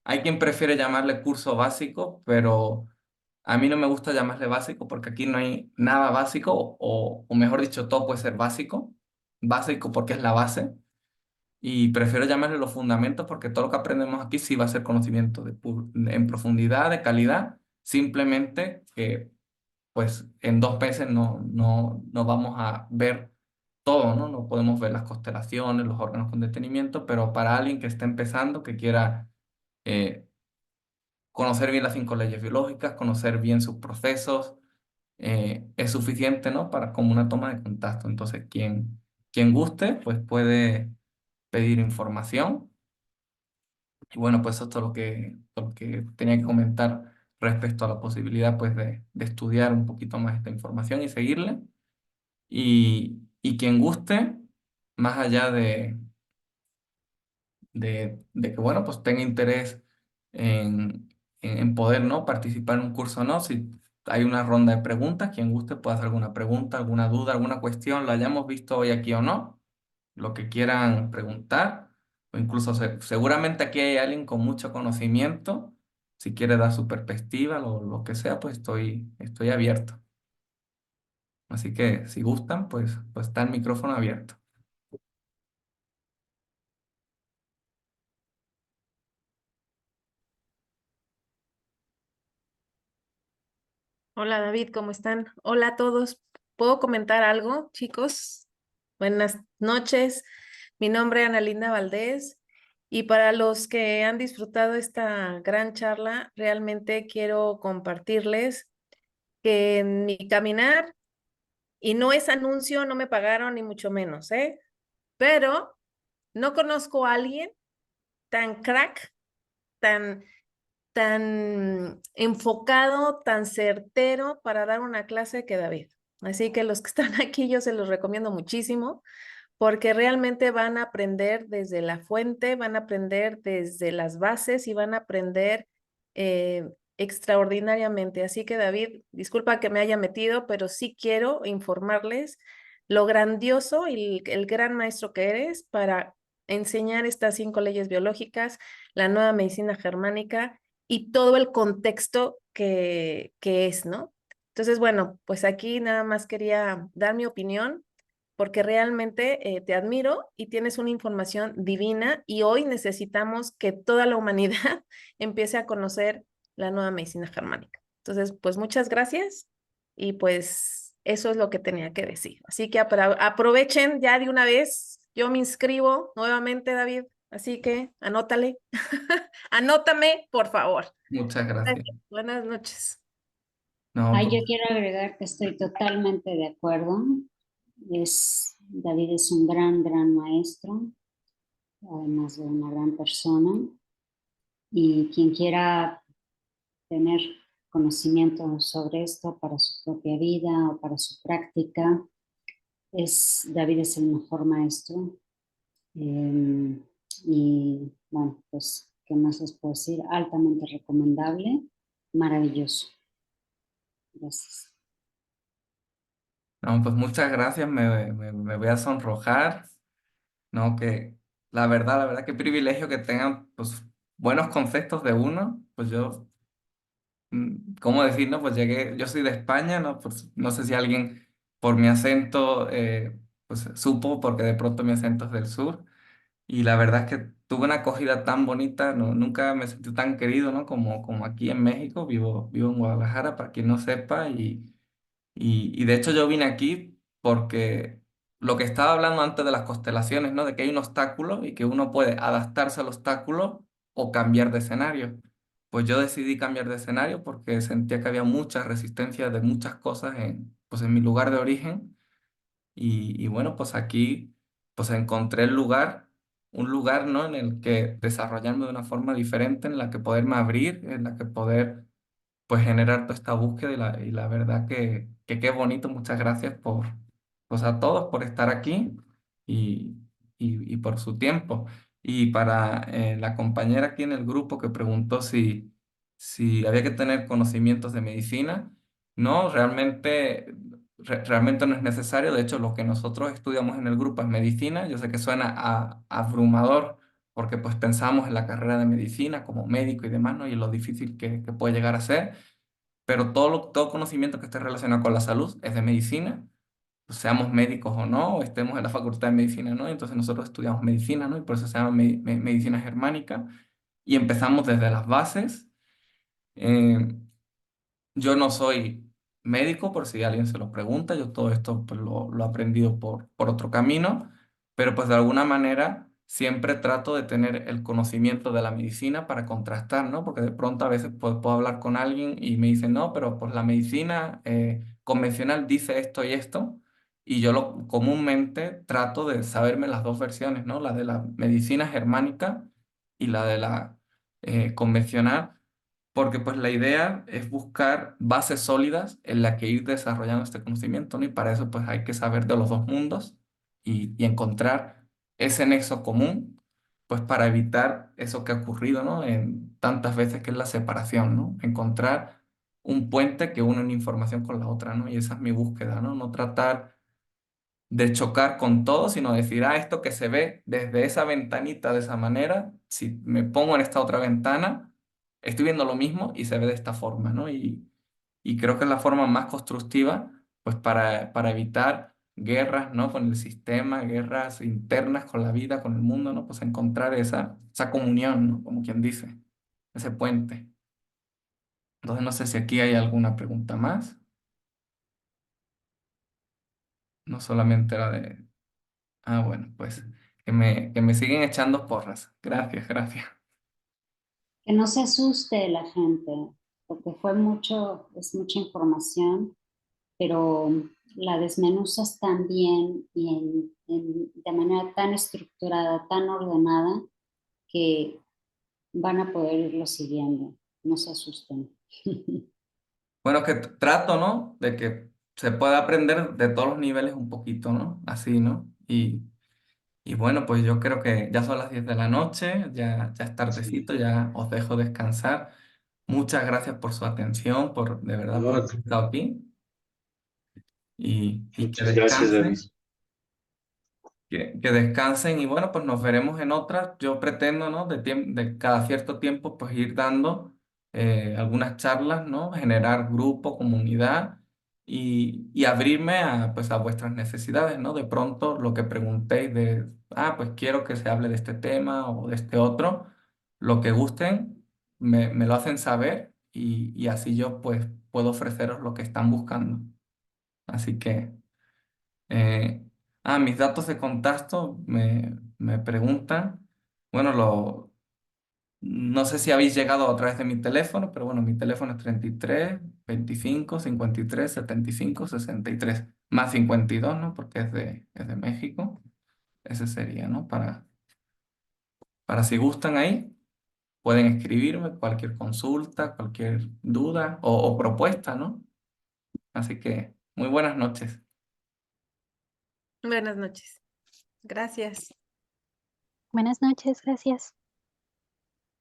Hay quien prefiere llamarle curso básico, pero a mí no me gusta llamarle básico porque aquí no hay nada básico, o mejor dicho, todo puede ser básico. Básico porque es la base. Y prefiero llamarle los fundamentos porque todo lo que aprendemos aquí sí va a ser conocimiento en profundidad, de calidad. Simplemente que pues en 2 meses no vamos a ver todo, ¿no? No podemos ver las constelaciones, los órganos con detenimiento, pero para alguien que esté empezando, que quiera eh, conocer bien las 5 leyes biológicas, conocer bien sus procesos, es suficiente, ¿no? Para como una toma de contacto. Entonces, quien guste, pues puede pedir información. Y bueno, pues esto es todo lo que tenía que comentar respecto a la posibilidad, pues, de estudiar un poquito más esta información y seguirle. Y quien guste, más allá de que, bueno, pues tenga interés en poder, ¿no? Participar en un curso o no. Si hay una ronda de preguntas, quien guste puede hacer alguna pregunta, alguna duda, alguna cuestión, lo hayamos visto hoy aquí o no, lo que quieran preguntar, o incluso seguramente aquí hay alguien con mucho conocimiento, si quiere dar su perspectiva, lo que sea, pues estoy abierto. Así que si gustan, pues está el micrófono abierto. Hola David, ¿cómo están? Hola a todos. ¿Puedo comentar algo, chicos? Buenas noches. Mi nombre es Ana Linda Valdés y para los que han disfrutado esta gran charla, realmente quiero compartirles que en mi caminar, y no es anuncio, no me pagaron ni mucho menos, ¿eh? Pero no conozco a alguien tan crack, tan, tan enfocado, tan certero para dar una clase que David. Así que los que están aquí yo se los recomiendo muchísimo porque realmente van a aprender desde la fuente, van a aprender desde las bases y van a aprender extraordinariamente. Así que David, disculpa que me haya metido, pero sí quiero informarles lo grandioso y el gran maestro que eres para enseñar estas 5 leyes biológicas, la nueva medicina germánica y todo el contexto que es, ¿no? Entonces, bueno, pues aquí nada más quería dar mi opinión porque realmente te admiro y tienes una información divina y hoy necesitamos que toda la humanidad empiece a conocer la nueva medicina germánica. Entonces, pues muchas gracias y pues eso es lo que tenía que decir. Así que aprovechen ya de una vez. Yo me inscribo nuevamente, David, así que anótale. Anótame, por favor. Muchas gracias. Buenas noches. No, Ay, pues yo quiero agregar que estoy totalmente de acuerdo. David es un gran, gran maestro, además de una gran persona. Y quien quiera tener conocimiento sobre esto para su propia vida o para su práctica, David es el mejor maestro. Eh, y bueno, pues, ¿qué más les puedo decir? Altamente recomendable, maravilloso. Gracias. no, pues muchas gracias, me voy a sonrojar, ¿no? Que la verdad, qué privilegio que tengan, pues, buenos conceptos de uno, pues yo, ¿cómo decir, no? Pues llegué, yo soy de España, ¿no? Pues no sé si alguien por mi acento, pues supo, porque de pronto mi acento es del sur, y la verdad es que tuve una acogida tan bonita, ¿no? Nunca me sentí tan querido, ¿no? Como aquí en México, vivo en Guadalajara, para quien no sepa, y de hecho yo vine aquí porque lo que estaba hablando antes de las constelaciones, ¿no? De que hay un obstáculo y que uno puede adaptarse al obstáculo o cambiar de escenario. Pues yo decidí cambiar de escenario porque sentía que había mucha resistencia de muchas cosas pues en mi lugar de origen. Y bueno, pues aquí pues encontré un lugar, ¿no? En el que desarrollarme de una forma diferente, en la que poderme abrir, en la que poder pues generar toda esta búsqueda y la verdad que qué bonito, muchas gracias pues a todos por estar aquí y, y por su tiempo. Y para la compañera aquí en el grupo que preguntó si había que tener conocimientos de medicina, no, realmente no es necesario. De hecho, lo que nosotros estudiamos en el grupo es medicina. Yo sé que suena abrumador porque pues pensamos en la carrera de medicina como médico y demás, ¿no? Y lo difícil que puede llegar a ser, pero todo conocimiento que esté relacionado con la salud es de medicina, pues seamos médicos o no, o estemos en la facultad de medicina, ¿no? Entonces nosotros estudiamos medicina, ¿no? Y por eso se llama medicina germánica, y empezamos desde las bases. Eh, yo no soy médico, por si alguien se lo pregunta, yo todo esto pues, lo he aprendido por otro camino, pero pues de alguna manera siempre trato de tener el conocimiento de la medicina para contrastar, ¿no? Porque de pronto a veces puedo hablar con alguien y me dicen, no, pero pues la medicina convencional dice esto y esto, y yo comúnmente trato de saberme las dos versiones, ¿no? La de la medicina germánica y la de la convencional, porque pues la idea es buscar bases sólidas en las que ir desarrollando este conocimiento, ¿no? Y para eso pues hay que saber de los dos mundos y encontrar ese nexo común, pues para evitar eso que ha ocurrido, ¿no? En tantas veces que es la separación, ¿no? Encontrar un puente que une una información con la otra, ¿no? Y esa es mi búsqueda, ¿no? No tratar de chocar con todo, sino decir, esto que se ve desde esa ventanita de esa manera, si me pongo en esta otra ventana, estoy viendo lo mismo y se ve de esta forma, ¿no? Y creo que es la forma más constructiva, pues para evitar guerras, ¿no? Con el sistema, guerras internas con la vida, con el mundo, ¿no? Pues encontrar esa comunión, ¿no? Como quien dice, ese puente. Entonces no sé si aquí hay alguna pregunta más, no solamente la de... bueno, pues que me siguen echando porras. Gracias, gracias. Que no se asuste la gente, porque es mucha información, pero la desmenuzas tan bien y de manera tan estructurada, tan ordenada, que van a poder irlo siguiendo. No se asusten. Bueno, que trato, ¿no? De que se pueda aprender de todos los niveles un poquito, ¿no? Así, ¿no? Y bueno, pues yo creo que ya son las 10 de la noche, ya es Sí. tardecito, ya os dejo descansar. Muchas gracias por su atención, de verdad, por No, haber estado aquí y que muchas gracias, David. descansen. Que descansen y bueno, pues nos veremos en otras. Yo pretendo, ¿no? De cada cierto tiempo, pues ir dando algunas charlas, ¿no? Generar grupo, comunidad y abrirme pues a vuestras necesidades, ¿no? De pronto lo que preguntéis pues quiero que se hable de este tema o de este otro, lo que gusten, me lo hacen saber y así yo pues puedo ofreceros lo que están buscando. Así que... Eh, mis datos de contacto me preguntan. Bueno, no sé si habéis llegado a través de mi teléfono, pero bueno, mi teléfono es 33 25 53 75 63 más 52, ¿no? Porque es de México. Ese sería, ¿no? Para si gustan ahí, pueden escribirme cualquier consulta, cualquier duda o propuesta, ¿no? Así que muy buenas noches. Buenas noches. Gracias. Buenas noches, gracias.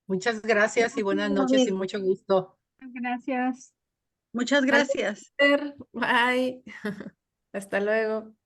Muchas gracias y buenas noches y mucho gusto. Gracias. Muchas gracias. Bye. Hasta luego.